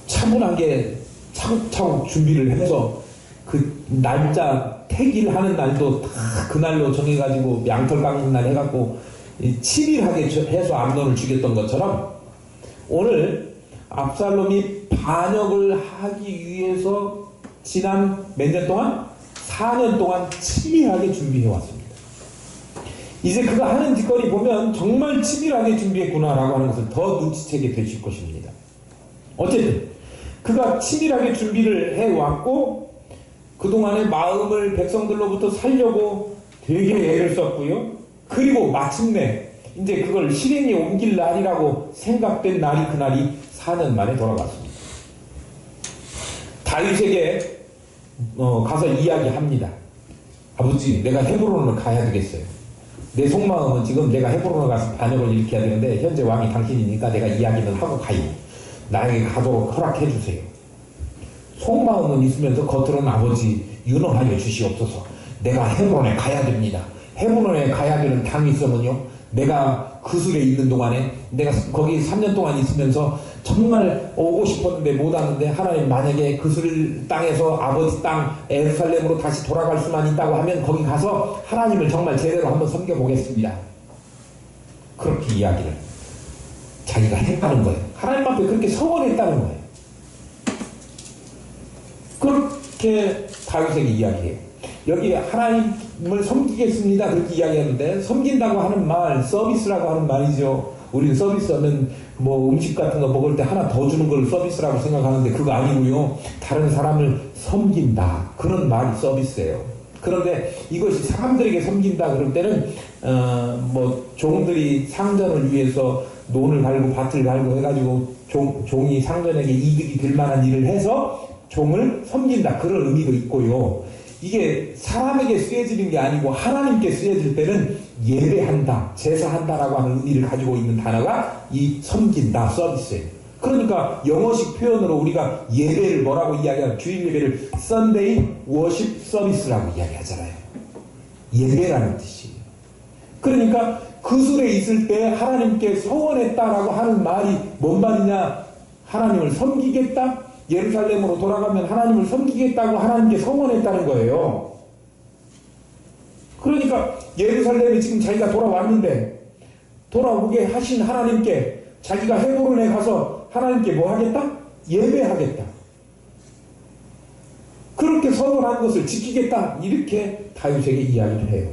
차분하게 차곡차곡 준비를 해서 그 날짜 태길하는 날도 다 그날로 정해가지고 양털 깎는 날 해갖고 치밀하게 해서 암논을 죽였던 것처럼 오늘 압살롬이 반역을 하기 위해서 지난 몇 년 동안? 4년 동안 치밀하게 준비해왔습니다. 이제 그가 하는 짓거리 보면 정말 치밀하게 준비했구나라고 하는 것을 더 눈치채게 되실 것입니다. 어쨌든 그가 치밀하게 준비를 해왔고 그동안의 마음을 백성들로부터 살려고 되게 애를 썼고요. 그리고 마침내 이제 그걸 실행에 옮길 날이라고 생각된 날이 그날이 4년 만에 돌아갔습니다. 다윗에게 가서 이야기합니다. 아버지, 내가 헤브론을 가야 되겠어요. 내 속마음은 지금 내가 헤브론을 가서 반역을 일으켜야 되는데 현재 왕이 당신이니까 내가 이야기는 하고 가요. 나에게 가도록 허락해 주세요. 속마음은 있으면서 겉으로는 아버지 윤허하여 주시옵소서. 내가 헤브론에 가야 됩니다. 헤브론에 가야 되는 당이 있으면요. 내가 그술에 있는 동안에 내가 거기 3년 동안 있으면서 정말 오고 싶었는데 못 왔는데 하나님 만약에 그술 땅에서 아버지 땅 예루살렘으로 다시 돌아갈 수만 있다고 하면 거기 가서 하나님을 정말 제대로 한번 섬겨보겠습니다. 그렇게 이야기를 자기가 했다는 거예요. 하나님 앞에 그렇게 서원했다는 거예요. 그렇게 다윗에게 이야기해요. 여기 하나님을 섬기겠습니다 그렇게 이야기하는데 섬긴다고 하는 말 서비스라고 하는 말이죠. 우리는 서비스하면 뭐 음식 같은 거 먹을 때 하나 더 주는 걸 서비스라고 생각하는데 그거 아니고요. 다른 사람을 섬긴다 그런 말이 서비스예요. 그런데 이것이 사람들에게 섬긴다 그럴 때는 뭐 종들이 상전을 위해서 논을 갈고 밭을 갈고 해가지고 종이 상전에게 이득이 될 만한 일을 해서 종을 섬긴다 그런 의미도 있고요. 이게 사람에게 쓰여지는 게 아니고 하나님께 쓰여질 때는 예배한다, 제사한다라고 하는 의미를 가지고 있는 단어가 이 섬긴다, 서비스예요. 그러니까 영어식 표현으로 우리가 예배를 뭐라고 이야기하면 주일 예배를 Sunday Worship Service라고 이야기하잖아요. 예배라는 뜻이에요. 그러니까 그술에 있을 때 하나님께 서원했다라고 하는 말이 뭔 말이냐? 하나님을 섬기겠다? 예루살렘으로 돌아가면 하나님을 섬기겠다고 하나님께 서원했다는 거예요. 그러니까 예루살렘에 지금 자기가 돌아왔는데 돌아오게 하신 하나님께 자기가 헤브론에 가서 하나님께 뭐 하겠다? 예배하겠다. 그렇게 서원한 것을 지키겠다. 이렇게 다윗에게 이야기를 해요.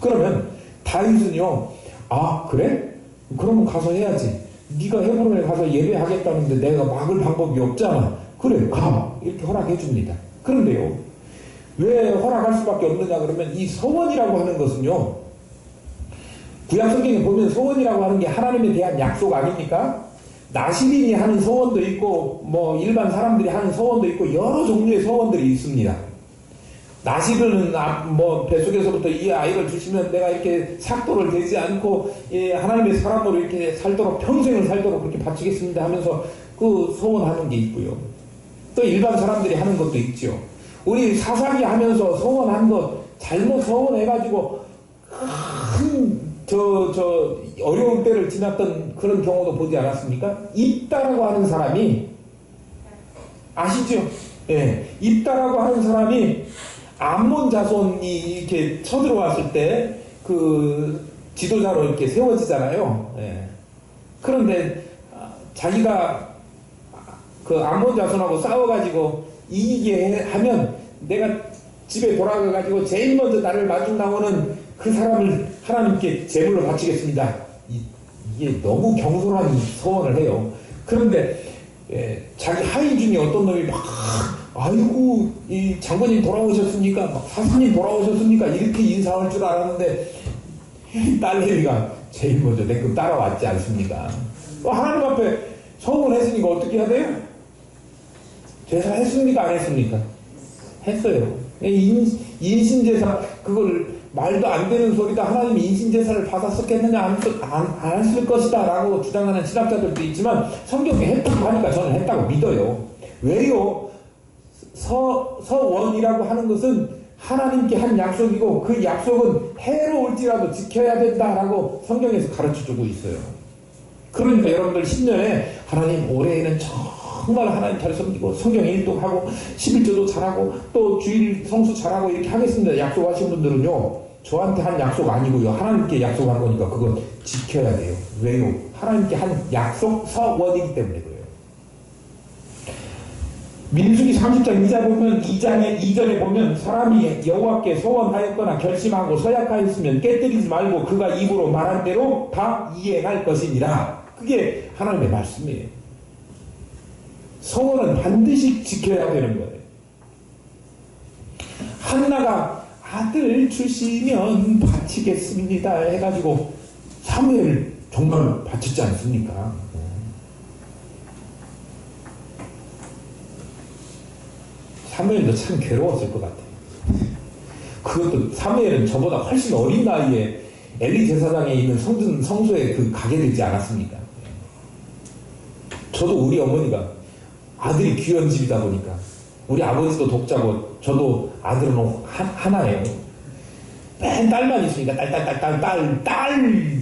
그러면 다윗은요. 아 그래? 그러면 가서 해야지. 네가 헤브론에 가서 예배하겠다는데 내가 막을 방법이 없잖아. 그래 가 이렇게 허락해 줍니다. 그런데요 왜 허락할 수밖에 없느냐 그러면 이 서원이라고 하는 것은요 구약성경에 보면 서원이라고 하는 게 하나님에 대한 약속 아닙니까? 나시린이 하는 서원도 있고 뭐 일반 사람들이 하는 서원도 있고 여러 종류의 서원들이 있습니다. 나시린은 뭐 뱃속에서부터 이 아이를 주시면 내가 이렇게 삭도를 대지 않고 하나님의 사람으로 이렇게 살도록 평생을 살도록 그렇게 바치겠습니다 하면서 그 서원하는 게 있고요. 또 일반 사람들이 하는 것도 있죠. 우리 사사기 하면서 서원한 것 잘못 서원해가지고 어려운 때를 지났던 그런 경우도 보지 않았습니까? 입다라고 하는 사람이 아시죠? 예, 입다라고 하는 사람이 암몬 자손이 이렇게 쳐들어왔을 때 그 지도자로 이렇게 세워지잖아요. 예. 그런데 자기가 그 암몬 자손하고 싸워가지고 이기게 하면 내가 집에 돌아가가지고 제일 먼저 나를 마중 나오는 그 사람을 하나님께 제물로 바치겠습니다. 이게 너무 경솔한 소원을 해요. 그런데 자기 하인 중에 어떤 놈이 막 아이고 이 장관님 돌아오셨습니까? 막 사사님 돌아오셨습니까? 이렇게 인사할 줄 알았는데 딸내미가 제일 먼저 내끔 따라왔지 않습니까? 하나님 앞에 서원했으니까 어떻게 해야 돼요? 제사 했습니까? 안 했습니까? 했어요. 인신제사 그걸 말도 안 되는 소리다. 하나님이 인신제사를 받았었겠느냐 안 했을 것이다 라고 주장하는 신학자들도 있지만 성경에 했다고 하니까 저는 했다고 믿어요. 왜요? 서원이라고 하는 것은 하나님께 한 약속이고 그 약속은 해로울지라도 지켜야 된다라고 성경에서 가르쳐주고 있어요. 그러니까 여러분들 10년에 하나님 올해에는 정말 하나님 잘 섬기고 성경 일독하고 11조도 잘하고 또 주일 성수 잘하고 이렇게 하겠습니다. 약속하신 분들은요. 저한테 한 약속 아니고요. 하나님께 약속한 거니까 그건 지켜야 돼요. 왜요? 하나님께 한 약속 서원이기 때문에 그래요. 민수기 30장 2절에 보면 사람이 여호와께 소원하였거나 결심하고 서약하였으면 깨뜨리지 말고 그가 입으로 말한 대로 다 이행할 것이니라. 그게 하나님의 말씀이에요. 소원은 반드시 지켜야 되는 거예요. 한나가 아들 주시면 바치겠습니다 해가지고 사무엘을 정말 바쳤지 않습니까? 사무엘도 참 괴로웠을 것 같아요. 그것도 사무엘은 저보다 훨씬 어린 나이에 엘리 제사장에 있는 성소에 가게 되지 않았습니까? 저도 우리 어머니가 아들이 귀한 집이다 보니까 우리 아버지도 독자고 저도 아들은 하나예요. 맨 딸만 있으니까 딸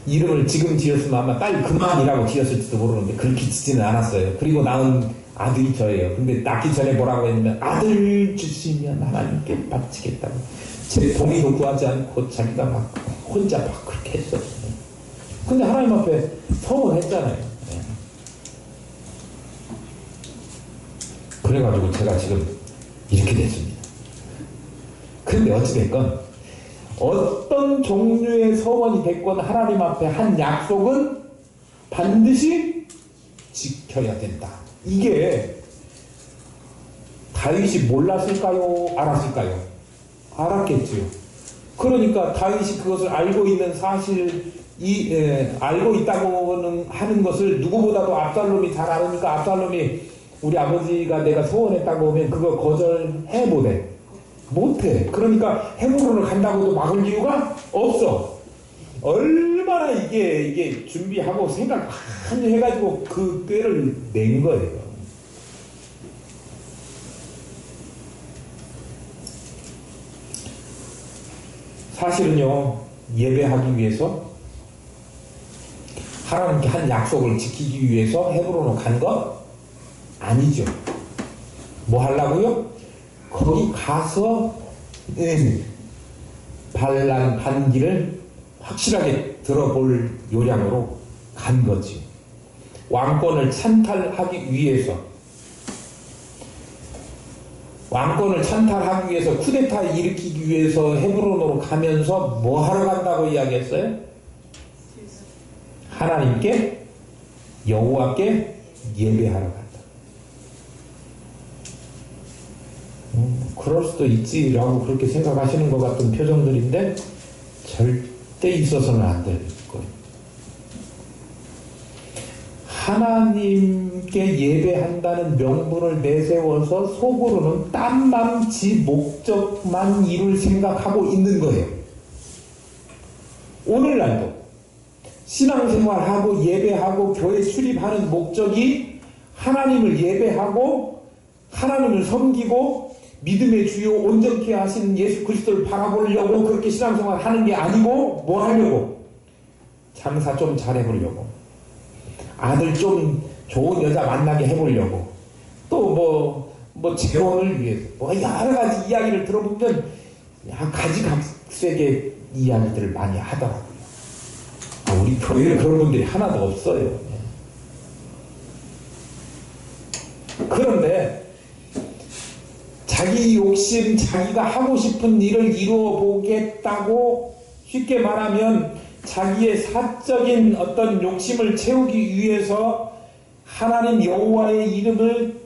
이름을 지금 지었으면 아마 딸 그만이라고 지었을지도 모르는데 그렇게 짓지는 않았어요. 그리고 낳은 아들이 저예요. 근데 낳기 전에 뭐라고 했냐면 아들 주시면 하나님께 바치겠다고 제 동의도 구하지 않고 자기가 막 혼자 막 그렇게 했었어요. 근데 하나님 앞에 서원했잖아요. 그래가지고 제가 지금 이렇게 됐습니다. 근데 어찌됐건 어떤 종류의 서원이 됐건 하나님 앞에 한 약속은 반드시 지켜야 된다. 이게 다윗이 몰랐을까요? 알았을까요? 알았겠지요. 그러니까 다윗이 그것을 알고 있는 알고 있다고 하는 것을 누구보다도 압살롬이 잘 알으니까 압살롬이 우리 아버지가 내가 소원했다고 하면 그거 거절해 못해. 그러니까 헤브론을 간다고도 막을 이유가 없어. 얼마나 이게 준비하고 생각 많이 해가지고 그 꾀를 낸 거예요. 사실은요, 예배하기 위해서 하나님께 한 약속을 지키기 위해서 헤브론으로 간 것 아니죠. 뭐 하려고요? 거기 가서 반기를 확실하게 들어볼 요량으로 간 거지. 왕권을 찬탈하기 위해서 쿠데타 일으키기 위해서 헤브론으로 가면서 뭐 하러 간다고 이야기했어요? 하나님께 여호와께 예배하러 간다. 그럴 수도 있지라고 그렇게 생각하시는 것 같은 표정들인데 절대 있어서는 안 될 거예요. 하나님께 예배한다는 명분을 내세워서 속으로는 딴맘 지 목적만 이룰 생각하고 있는 거예요. 오늘날도 신앙생활하고 예배하고 교회 출입하는 목적이 하나님을 예배하고 하나님을 섬기고 믿음의 주요 온전케 하신 예수 그리스도를 바라보려고 그렇게 신앙생활 하는 게 아니고 뭐 하려고? 장사 좀 잘해보려고, 아들 좀 좋은 여자 만나게 해보려고, 또 뭐 재혼을 위해서 뭐 여러 가지 이야기를 들어보면 가지각색의 이야기들을 많이 하더라고요. 우리 교회에 그런 분들이 하나도 없어요. 그런데 자기 욕심, 자기가 하고 싶은 일을 이루어 보겠다고 쉽게 말하면 자기의 사적인 어떤 욕심을 채우기 위해서 하나님 여호와의 이름을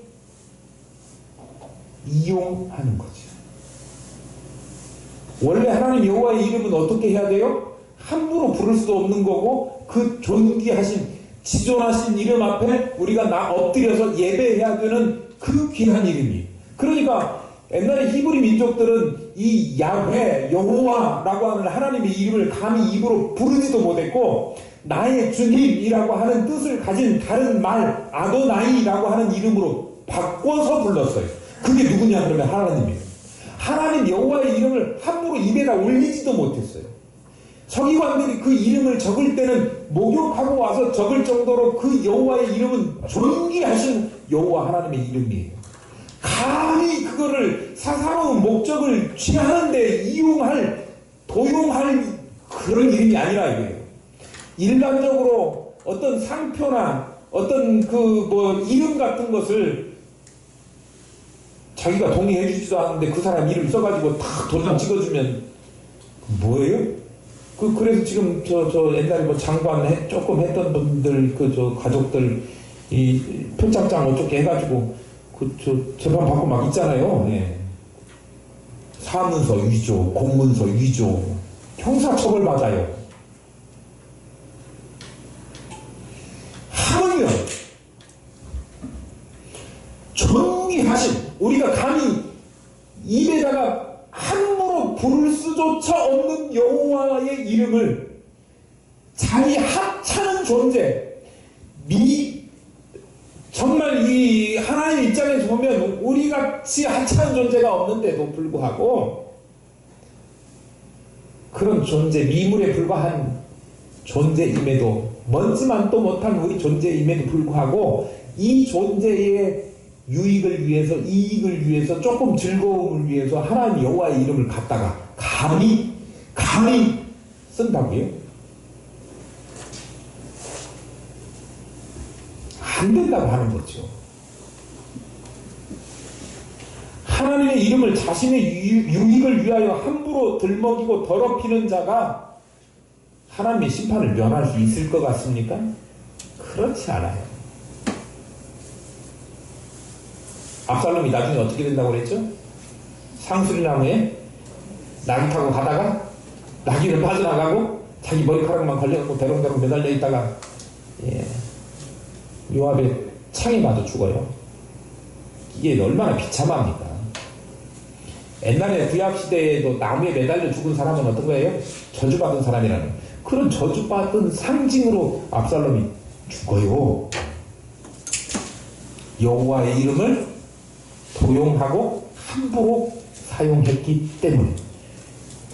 이용하는 거죠. 원래 하나님 여호와의 이름은 어떻게 해야 돼요? 함부로 부를 수도 없는 거고 그 존귀하신 지존하신 이름 앞에 우리가 엎드려서 예배해야 되는 그 귀한 이름이. 그러니까 옛날에 히브리 민족들은 이 야훼, 여호와라고 하는 하나님의 이름을 감히 입으로 부르지도 못했고 나의 주님이라고 하는 뜻을 가진 다른 말, 아도나이라고 하는 이름으로 바꿔서 불렀어요. 그게 누구냐 그러면 하나님이에요. 하나님 여호와의 이름을 함부로 입에다 올리지도 못했어요. 서기관들이 그 이름을 적을 때는 목욕하고 와서 적을 정도로 그 여호와의 이름은 존귀하신 여호와 하나님의 이름이에요. 감히 그거를 사사로운 목적을 취하는데 도용할 그런 이름이 아니라 이거예요. 일반적으로 어떤 상표나 어떤 이름 같은 것을 자기가 동의해 주지도 않는데 그 사람 이름 써가지고 탁 도장 찍어주면 뭐예요? 그래서 지금 저 옛날에 장관 조금 했던 분들 가족들 이 표창장 어떻게 해가지고 재판 받고 막 있잖아요. 예. 사문서 위조, 공문서 위조, 형사처벌 받아요. 하물며 존귀하신 우리가 감히 입에다가 함부로 부를 수조차 없는 여호와의 이름을 자기 하찮은 존재, 정말 이 하나님 입장에서 보면 우리같이 하찮은 존재가 없는데도 불구하고 그런 존재, 미물에 불과한 존재임에도 먼지만도 못한 우리 존재임에도 불구하고 이 존재의 유익을 위해서, 이익을 위해서, 조금 즐거움을 위해서 하나님 여호와의 이름을 갖다가 감히 쓴다고요? 안 된다고 하는 거죠. 하나님의 이름을 자신의 유익을 위하여 함부로 들먹이고 더럽히는 자가 하나님의 심판을 면할 수 있을 것 같습니까? 그렇지 않아요. 압살롬이 나중에 어떻게 된다고 그랬죠? 상수리나무에 낙이 타고 가다가 낙이를 빠져나가고 자기 머리카락만 걸려갖고 대롱대롱 매달려 있다가 요압의 창에 맞아 죽어요. 이게 얼마나 비참합니까? 옛날에 구약시대에도 나무에 매달려 죽은 사람은 어떤 거예요? 저주받은 사람이라는 그런 저주받은 상징으로 압살롬이 죽어요. 여호와의 이름을 도용하고 함부로 사용했기 때문에.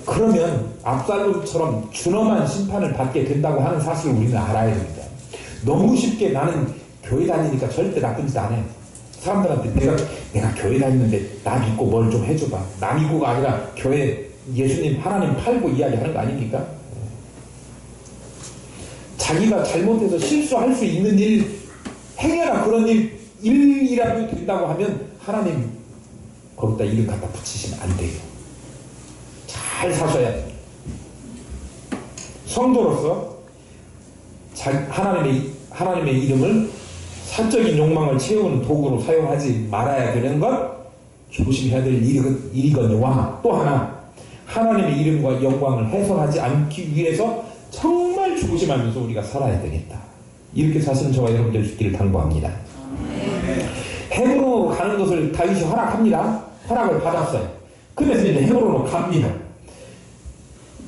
그러면 압살롬처럼 준엄한 심판을 받게 된다고 하는 사실을 우리는 알아야 됩니다. 너무 쉽게 나는 교회 다니니까 절대 나쁜 짓 안 해. 사람들한테 내가 교회 다니는데 나 믿고 뭘 좀 해줘봐. 나 믿고가 아니라 교회 예수님 하나님 팔고 이야기하는 거 아닙니까? 자기가 잘못해서 실수할 수 있는 일 행여나 그런 일이라도 된다고 하면 하나님 거기다 이름 갖다 붙이시면 안 돼요. 잘 사셔야 돼요. 성도로서 하나님의 이름을 사적인 욕망을 채우는 도구로 사용하지 말아야 되는 것, 조심해야 될 일이거니와 또 하나 하나님의 이름과 영광을 훼손하지 않기 위해서 정말 조심하면서 우리가 살아야 되겠다. 이렇게 사시는 저와 여러분 될 수 있기를 당부합니다. 헤브론으로 가는 것을 다윗이 허락합니다. 허락을 받았어요. 그래서 이제 헤브론으로 갑니다.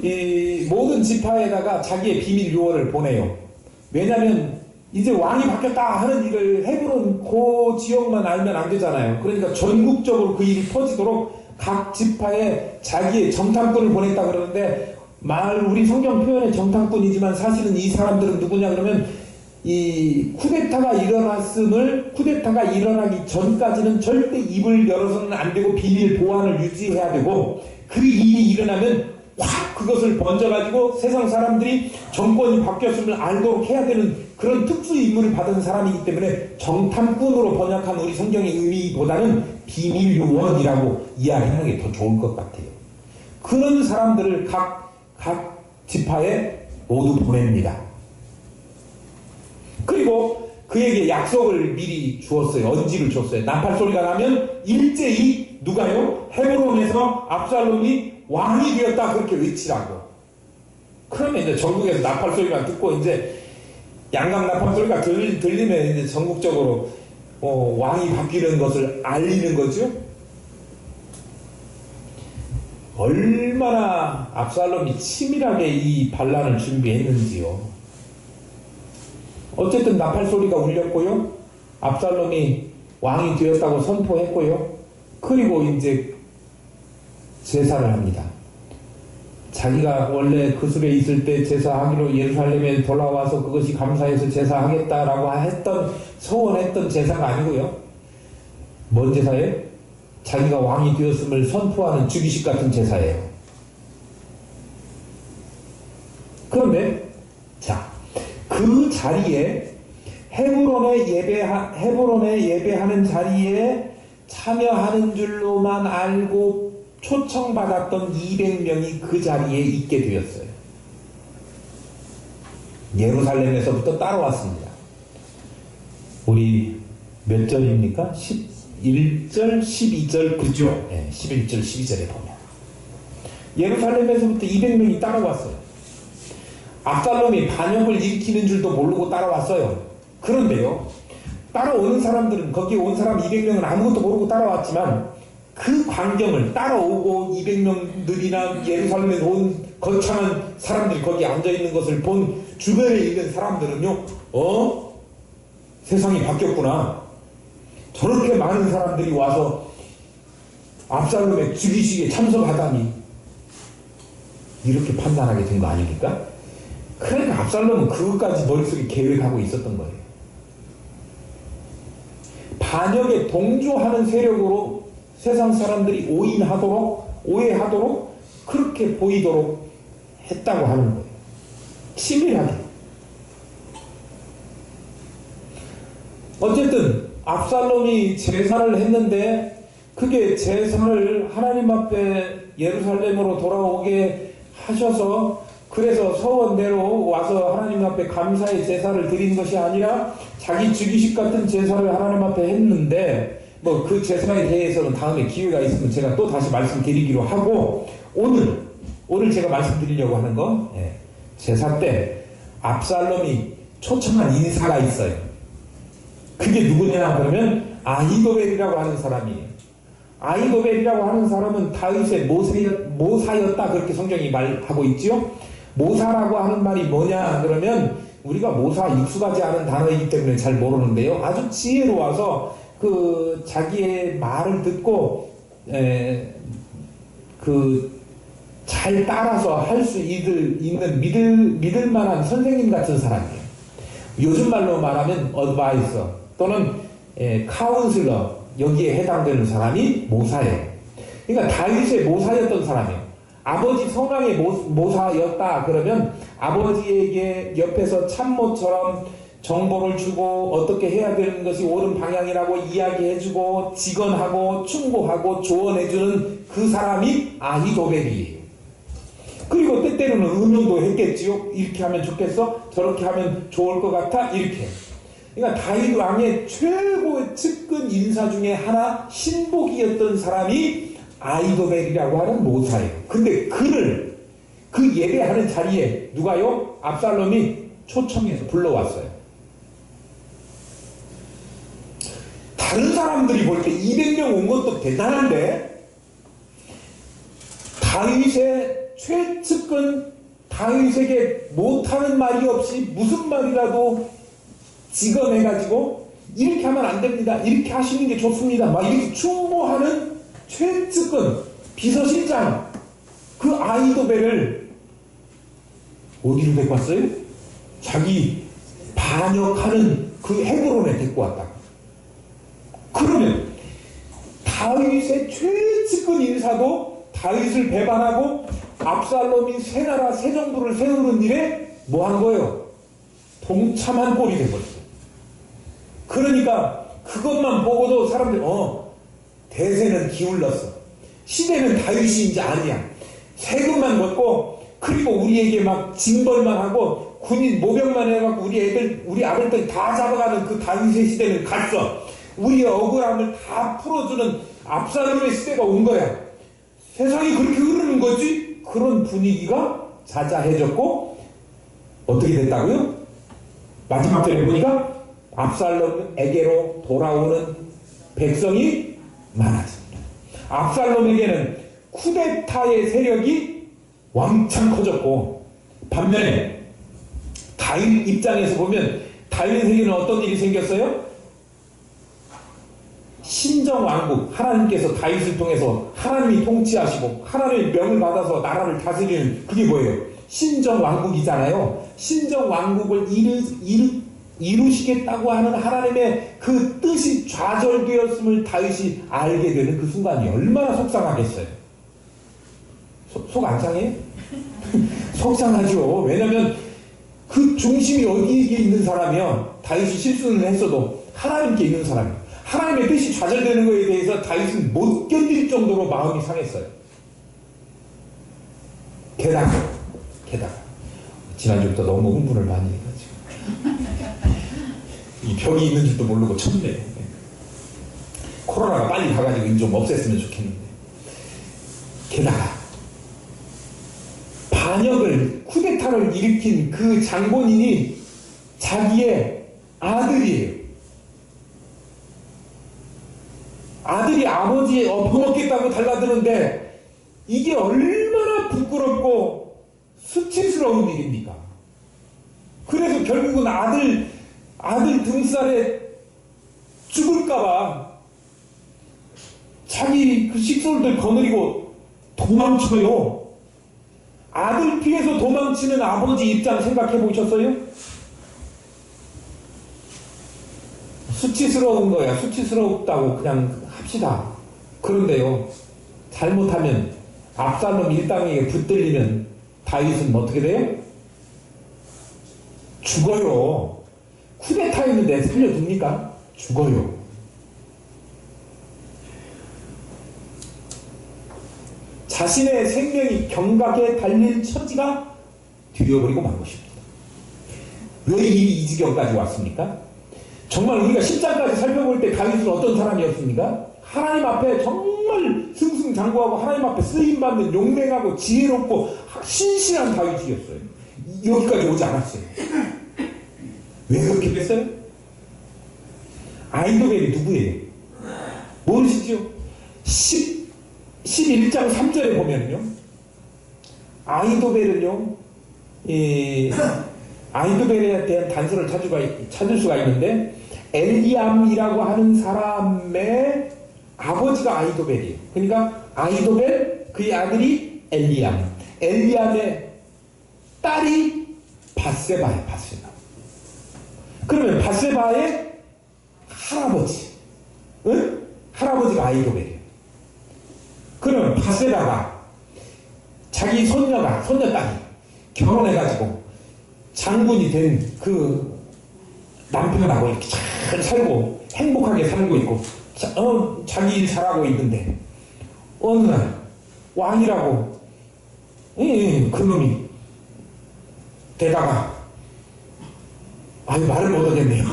이 모든 지파에다가 자기의 비밀 요원을 보내요. 왜냐하면 이제 왕이 바뀌었다 하는 일을 헤브론 그 지역만 알면 안 되잖아요. 그러니까 전국적으로 그 일이 퍼지도록 각 지파에 자기의 정탐꾼을 보냈다 그러는데 우리 성경 표현의 정탐꾼이지만 사실은 이 사람들은 누구냐 그러면 이 쿠데타가 일어나기 전까지는 절대 입을 열어서는 안 되고 비밀 보안을 유지해야 되고 그 일이 일어나면 확 그것을 번져가지고 세상 사람들이 정권이 바뀌었음을 알도록 해야 되는 그런 특수 임무를 받은 사람이기 때문에 정탐꾼으로 번역한 우리 성경의 의미보다는 비밀 요원이라고 이야기하는 게 더 좋을 것 같아요. 그런 사람들을 각 지파에 모두 보냅니다. 그리고 그에게 약속을 미리 주었어요. 언지를 줬어요. 나팔 소리가 나면 일제히 누가요? 헤브론에서 압살롬이 왕이 되었다 그렇게 외치라고. 그러면 이제 전국에서 나팔 소리가 듣고 이제 양강 나팔 소리가 들리면 이제 전국적으로 왕이 바뀌는 것을 알리는 거죠. 얼마나 압살롬이 치밀하게 이 반란을 준비했는지요. 어쨌든 나팔 소리가 울렸고요. 압살롬이 왕이 되었다고 선포했고요. 그리고 이제 제사를 합니다. 자기가 원래 그술에 있을 때 제사하기로 예루살렘에 돌아와서 그것이 감사해서 제사하겠다라고 했던, 소원했던 제사가 아니고요. 뭔 제사예요? 자기가 왕이 되었음을 선포하는 주기식 같은 제사예요. 그런데 자, 그 자리에 헤브론에 예배하는 자리에 참여하는 줄로만 알고 초청받았던 200명이 그 자리에 있게 되었어요. 예루살렘에서부터 따라왔습니다. 우리 몇 절입니까? 11절, 12절, 그죠? 네, 11절, 12절에 보면 예루살렘에서부터 200명이 따라왔어요. 압살롬이 반역을 일으키는 줄도 모르고 따라왔어요. 그런데요, 따라오는 사람들은, 거기에 온 사람 200명은 아무것도 모르고 따라왔지만 그 광경을, 따라오고 200명들이나 예루살렘에 온 거창한 사람들이 거기 앉아있는 것을 본 주변에 있는 사람들은요, 세상이 바뀌었구나. 저렇게 많은 사람들이 와서 압살롬의 죽이식에 참석하다니, 이렇게 판단하게 된 거 아닙니까? 그러니까 압살롬은 그것까지 머릿속에 계획하고 있었던 거예요. 반역에 동조하는 세력으로 세상 사람들이 오해하도록 그렇게 보이도록 했다고 하는 거예요. 치밀하게. 어쨌든 압살롬이 제사를 했는데, 그게 제사를 하나님 앞에 예루살렘으로 돌아오게 하셔서, 그래서 서원대로 와서 하나님 앞에 감사의 제사를 드린 것이 아니라 자기 주기식 같은 제사를 하나님 앞에 했는데, 뭐 그 제사에 대해서는 다음에 기회가 있으면 제가 또 다시 말씀드리기로 하고, 오늘 제가 말씀드리려고 하는 건, 제사 때 압살롬이 초청한 인사가 있어요. 그게 누구냐 그러면 아히도벨이라고 하는 사람이에요. 아히도벨이라고 하는 사람은 다윗의 모사였다, 그렇게 성경이 말하고 있죠. 모사라고 하는 말이 뭐냐 그러면, 우리가 모사 익숙하지 않은 단어이기 때문에 잘 모르는데요, 아주 지혜로워서 그 자기의 말을 듣고 잘 따라서 할 수 있는 믿을 만한 선생님 같은 사람이에요. 요즘 말로 말하면 어드바이서 또는 카운슬러, 여기에 해당되는 사람이 모사예요. 그러니까 다윗의 모사였던 사람이에요. 아버지 성왕의 모사였다 그러면 아버지에게 옆에서 참모처럼 정보를 주고 어떻게 해야 되는 것이 옳은 방향이라고 이야기해주고 직언하고 충고하고 조언해주는 그 사람이 아히도벨이에요. 그리고 때때로는 의논도 했겠지요. 이렇게 하면 좋겠어? 저렇게 하면 좋을 것 같아? 이렇게. 그러니까 다윗 왕의 최고의 측근 인사 중에 하나, 신복이었던 사람이 아히도벨이라고 하는 모사예요. 근데 그를 그 예배하는 자리에 누가요? 압살롬이 초청해서 불러왔어요. 다른 사람들이 볼 때 200명 온 것도 대단한데, 다윗의 최측근, 다윗에게 못하는 말이 없이 무슨 말이라도 직언해가지고 이렇게 하면 안 됩니다, 이렇게 하시는 게 좋습니다, 막 이렇게 충고하는 최측근 비서실장, 그 아히도벨을 어디로 데리고 왔어요? 자기 반역하는 그 헤브론에 데리고 왔다. 그러면 다윗의 최측근 인사도 다윗을 배반하고 압살롬이 새 나라 새 정부를 세우는 일에 뭐 한 거예요? 동참한 꼴이 돼버렸어요. 그러니까 그것만 보고도 사람들이 대세는 기울었어, 시대는 다윗이 이제 아니야, 세금만 먹고 그리고 우리에게 막 징벌만 하고 군인 모병만 해갖고 우리 아들들 다 잡아가는 그 다윗의 시대는 갔어. 우리의 억울함을 다 풀어주는 압살롬의 시대가 온 거야. 세상이 그렇게 흐르는 거지. 그런 분위기가 자자해졌고 어떻게 됐다고요? 마지막 절에 보니까 압살롬에게로 돌아오는 백성이 많아집니다. 압살롬에게는 쿠데타의 세력이 왕창 커졌고, 반면에 다윗 입장에서 보면 다윗에게는 어떤 일이 생겼어요? 신정왕국, 하나님께서 다윗을 통해서 하나님이 통치하시고 하나님의 명을 받아서 나라를 다스리는 그게 뭐예요? 신정왕국이잖아요. 신정왕국을 이루시겠다고 하는 하나님의 그 뜻이 좌절되었음을 다윗이 알게 되는 그 순간이 얼마나 속상하겠어요. 속 안 상해요? 속상하죠. 왜냐면 그 중심이 어디에 있는 사람이요? 다윗이 실수는 했어도 하나님께 있는 사람이에요. 하나님의 뜻이 좌절되는 것에 대해서 다윗은 못 견딜 정도로 마음이 상했어요. 게다가 지난주부터 너무 흥분을 많이 해가지고 이 벽이 있는 줄도 모르고 쳤네요. 코로나가 빨리 가가지고 좀 없앴으면 좋겠는데, 게다가 반역을, 쿠데타를 일으킨 그 장본인이 자기의 아들이에요. 아들이 아버지의 엎어먹겠다고 달라드는데 이게 얼마나 부끄럽고 수치스러운 일입니까? 그래서 결국은 아들 등살에 죽을까봐 자기 그 식솔들 거느리고 도망쳐요. 아들 피해서 도망치는 아버지 입장 생각해 보셨어요? 수치스러운 거야. 수치스럽다고 그냥 합시다. 그런데요, 잘못하면 압살롬 일당에게 붙들리면 다윗은 어떻게 돼요? 죽어요. 쿠데타 했는데 살려줍니까? 죽어요. 자신의 생명이 경각에 달린 처지가 되어버리고 만 것입니다. 왜 이 지경까지 왔습니까? 정말 우리가 10장까지 살펴볼 때 다윗은 어떤 사람이었습니까? 하나님 앞에 정말 승승장구하고 하나님 앞에 쓰임받는 용맹하고 지혜롭고 신실한 다윗이었어요. 여기까지 오지 않았어요. 왜 그렇게 됐어요? 아이도벨이 누구예요? 모르시죠? 11장 3절에 보면요, 아이도벨은요, 아이도벨에 대한 단서를 찾을 수가 있는데, 엘리암이라고 하는 사람의 아버지가 아이도벨이에요. 그러니까 아이도벨, 그의 아들이 엘리암, 엘리암의 딸이 밧세바예요. 밧세바. 그러면 밧세바의 할아버지, 응? 할아버지가 아이도벨이에요. 그러면 밧세바가 자기 손녀딸이 결혼해가지고 장군이 된 그 남편하고 이렇게 잘 살고 행복하게 살고 있고 자기 일 잘하고 있는데, 어느 날 왕이라고 그놈이 대다가 말을 못하겠네요.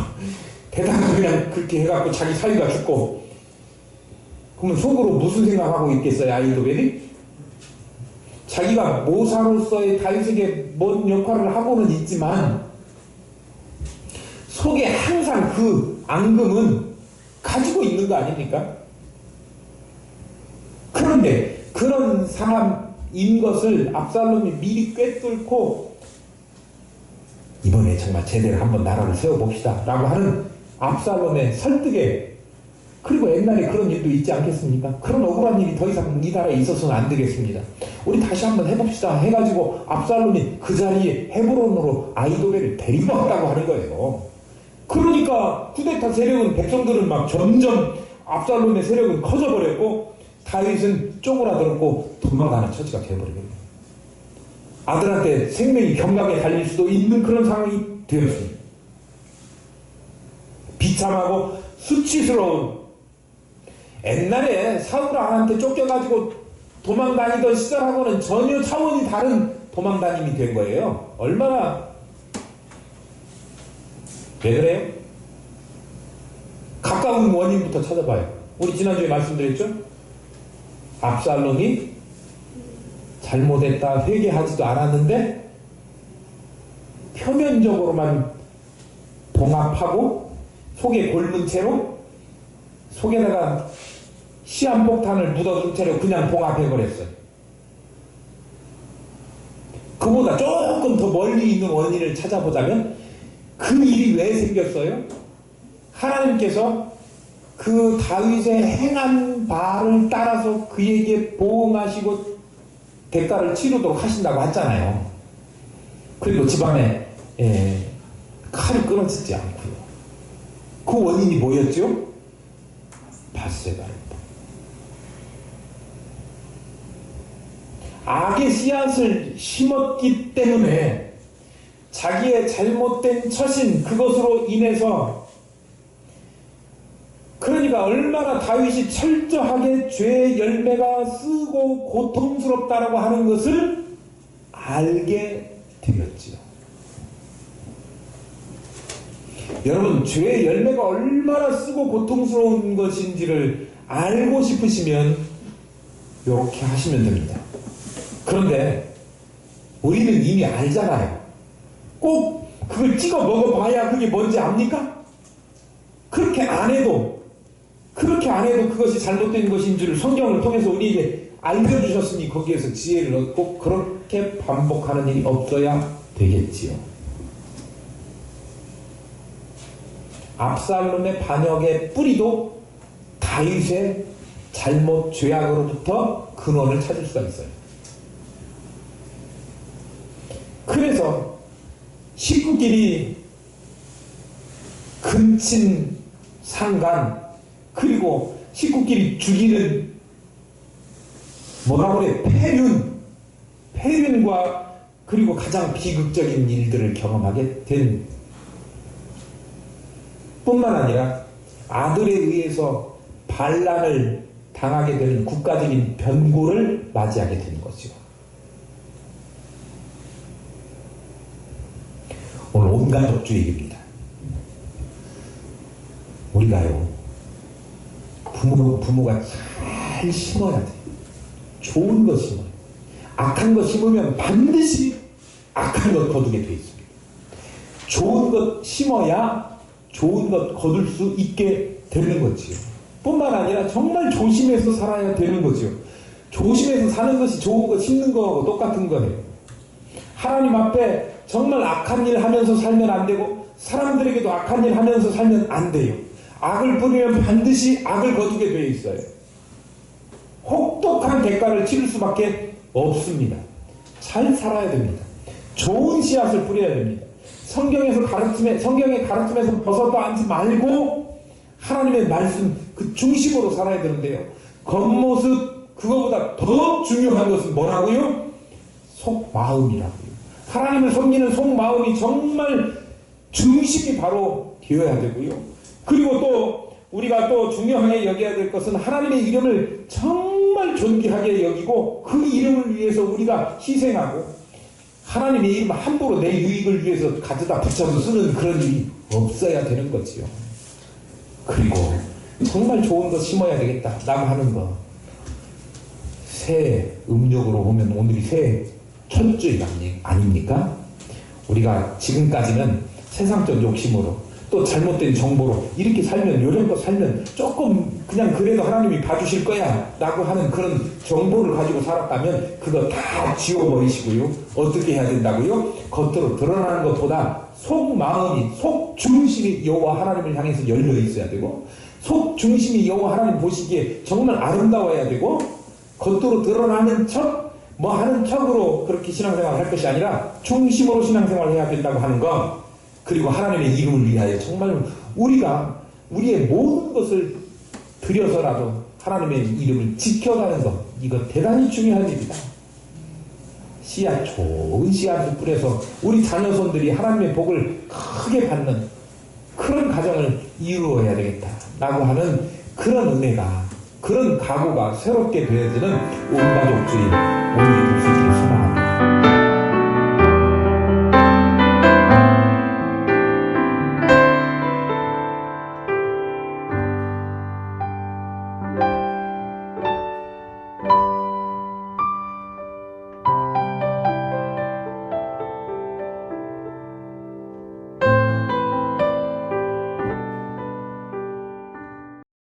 대다가 그냥 그렇게 해갖고 자기 사위가 죽고, 그러면 속으로 무슨 생각하고 있겠어요? 아이도벨이? 자기가 모사로서의 다윗에게 뭔 역할을 하고는 있지만 속에 항상 그 앙금은 가지고 있는 거 아닙니까? 그런데 그런 사람인 것을 압살롬이 미리 꿰뚫고 이번에 정말 제대로 한번 나라를 세워봅시다 라고 하는 압살롬의 설득에, 그리고 옛날에 그런 일도 있지 않겠습니까? 그런 억울한 일이 더 이상 이 나라에 있어서는 안 되겠습니다. 우리 다시 한번 해봅시다 해가지고 압살롬이 그 자리에 헤브론으로 아이도벨을 데리고 왔다고 하는 거예요. 그러니까 쿠데타 세력은, 백성들은 막 점점 압살롬의 세력은 커져버렸고 다윗은 쪼그라들었고 도망가는 처지가 되어버리거든요. 아들한테 생명이 경각에 달릴 수도 있는 그런 상황이 되었습니다. 비참하고 수치스러운, 옛날에 사울왕한테 쫓겨가지고 도망다니던 시절하고는 전혀 차원이 다른 도망다님이 된 거예요. 얼마나, 왜 그래요? 가까운 원인부터 찾아봐요. 우리 지난주에 말씀드렸죠? 압살롬이 잘못했다 회개하지도 않았는데 표면적으로만 봉합하고 속에 골문 채로, 속에다가 시한폭탄을 묻어둔 채로 그냥 봉합해버렸어요. 그보다 조금 더 멀리 있는 원인을 찾아보자면 그 일이 왜 생겼어요? 하나님께서 그 다윗의 행한 바를 따라서 그에게 보응하시고 대가를 치르도록 하신다고 했잖아요. 그리고 집안에 칼이 끊어지지 않고요. 그 원인이 뭐였죠? 밧세바입니다. 악의 씨앗을 심었기 때문에 자기의 잘못된 처신 그것으로 인해서, 그러니까 얼마나 다윗이 철저하게 죄의 열매가 쓰고 고통스럽다라고 하는 것을 알게 되었지요. 여러분, 죄의 열매가 얼마나 쓰고 고통스러운 것인지를 알고 싶으시면 이렇게 하시면 됩니다. 그런데 우리는 이미 알잖아요. 꼭 그걸 찍어 먹어봐야 그게 뭔지 압니까? 그렇게 안 해도 그것이 잘못된 것인 줄 성경을 통해서 우리에게 알려주셨으니 거기에서 지혜를 얻고 그렇게 반복하는 일이 없어야 되겠지요. 압살롬의 반역의 뿌리도 다윗의 잘못 죄악으로부터 근원을 찾을 수가 있어요. 그래서 식구끼리 근친 상간, 그리고 식구끼리 죽이는 뭐라고 그래, 폐륜과 그리고 가장 비극적인 일들을 경험하게 된 뿐만 아니라 아들에 의해서 반란을 당하게 되는 국가적인 변고를 맞이하게 되는 거죠. 오늘 온가족주 얘기입니다. 우리가요, 부모가 잘 심어야 돼요. 좋은 거 심어요. 악한 거 심으면 반드시 악한 것 거두게 되어 있습니다. 좋은 것 심어야 좋은 것 거둘 수 있게 되는 거지요. 뿐만 아니라 정말 조심해서 살아야 되는 거지요. 조심해서 사는 것이 좋은 거 심는 거하고 똑같은 거예요. 하나님 앞에 정말 악한 일 하면서 살면 안 되고, 사람들에게도 악한 일 하면서 살면 안 돼요. 악을 뿌리면 반드시 악을 거두게 되어 있어요. 혹독한 대가를 치를 수밖에 없습니다. 잘 살아야 됩니다. 좋은 씨앗을 뿌려야 됩니다. 성경의 가르침에서 벗어나지 말고 하나님의 말씀 그 중심으로 살아야 되는데요. 겉모습 그거보다 더 중요한 것은 뭐라고요? 속마음이라고요. 하나님을 섬기는 속마음이 정말 중심이 바로 되어야 되고요. 그리고 또 우리가 또 중요하게 여겨야 될 것은 하나님의 이름을 정말 존귀하게 여기고 그 이름을 위해서 우리가 희생하고, 하나님의 이름 함부로 내 유익을 위해서 가져다 붙여서 쓰는 그런 일이 없어야 되는 거지요. 그리고 정말 좋은 거 심어야 되겠다 라고 하는 거, 새 음력으로 보면 오늘이 새 첫 주일 아닙니까? 우리가 지금까지는 세상적 욕심으로 또 잘못된 정보로 이렇게 살면, 요령껏 살면 조금 그냥 그래도 하나님이 봐주실 거야 라고 하는 그런 정보를 가지고 살았다면 그거 다 지워버리시고요. 어떻게 해야 된다고요? 겉으로 드러나는 것보다 속마음이, 속중심이 여호와 하나님을 향해서 열려 있어야 되고, 속중심이 여호와 하나님 보시기에 정말 아름다워야 되고, 겉으로 드러나는 척 뭐 하는 척으로 그렇게 신앙생활을 할 것이 아니라 중심으로 신앙생활을 해야 된다고 하는 것, 그리고 하나님의 이름을 위하여 정말 우리가 우리의 모든 것을 들여서라도 하나님의 이름을 지켜가는 것, 이거 대단히 중요한 일이다. 씨앗, 좋은 씨앗을 뿌려서 우리 자녀손들이 하나님의 복을 크게 받는 그런 가정을 이루어야 되겠다 라고 하는 그런 은혜가, 그런 각오가 새롭게 되어지는 온가족주의 오늘이 될 수 있기를 소망합니다.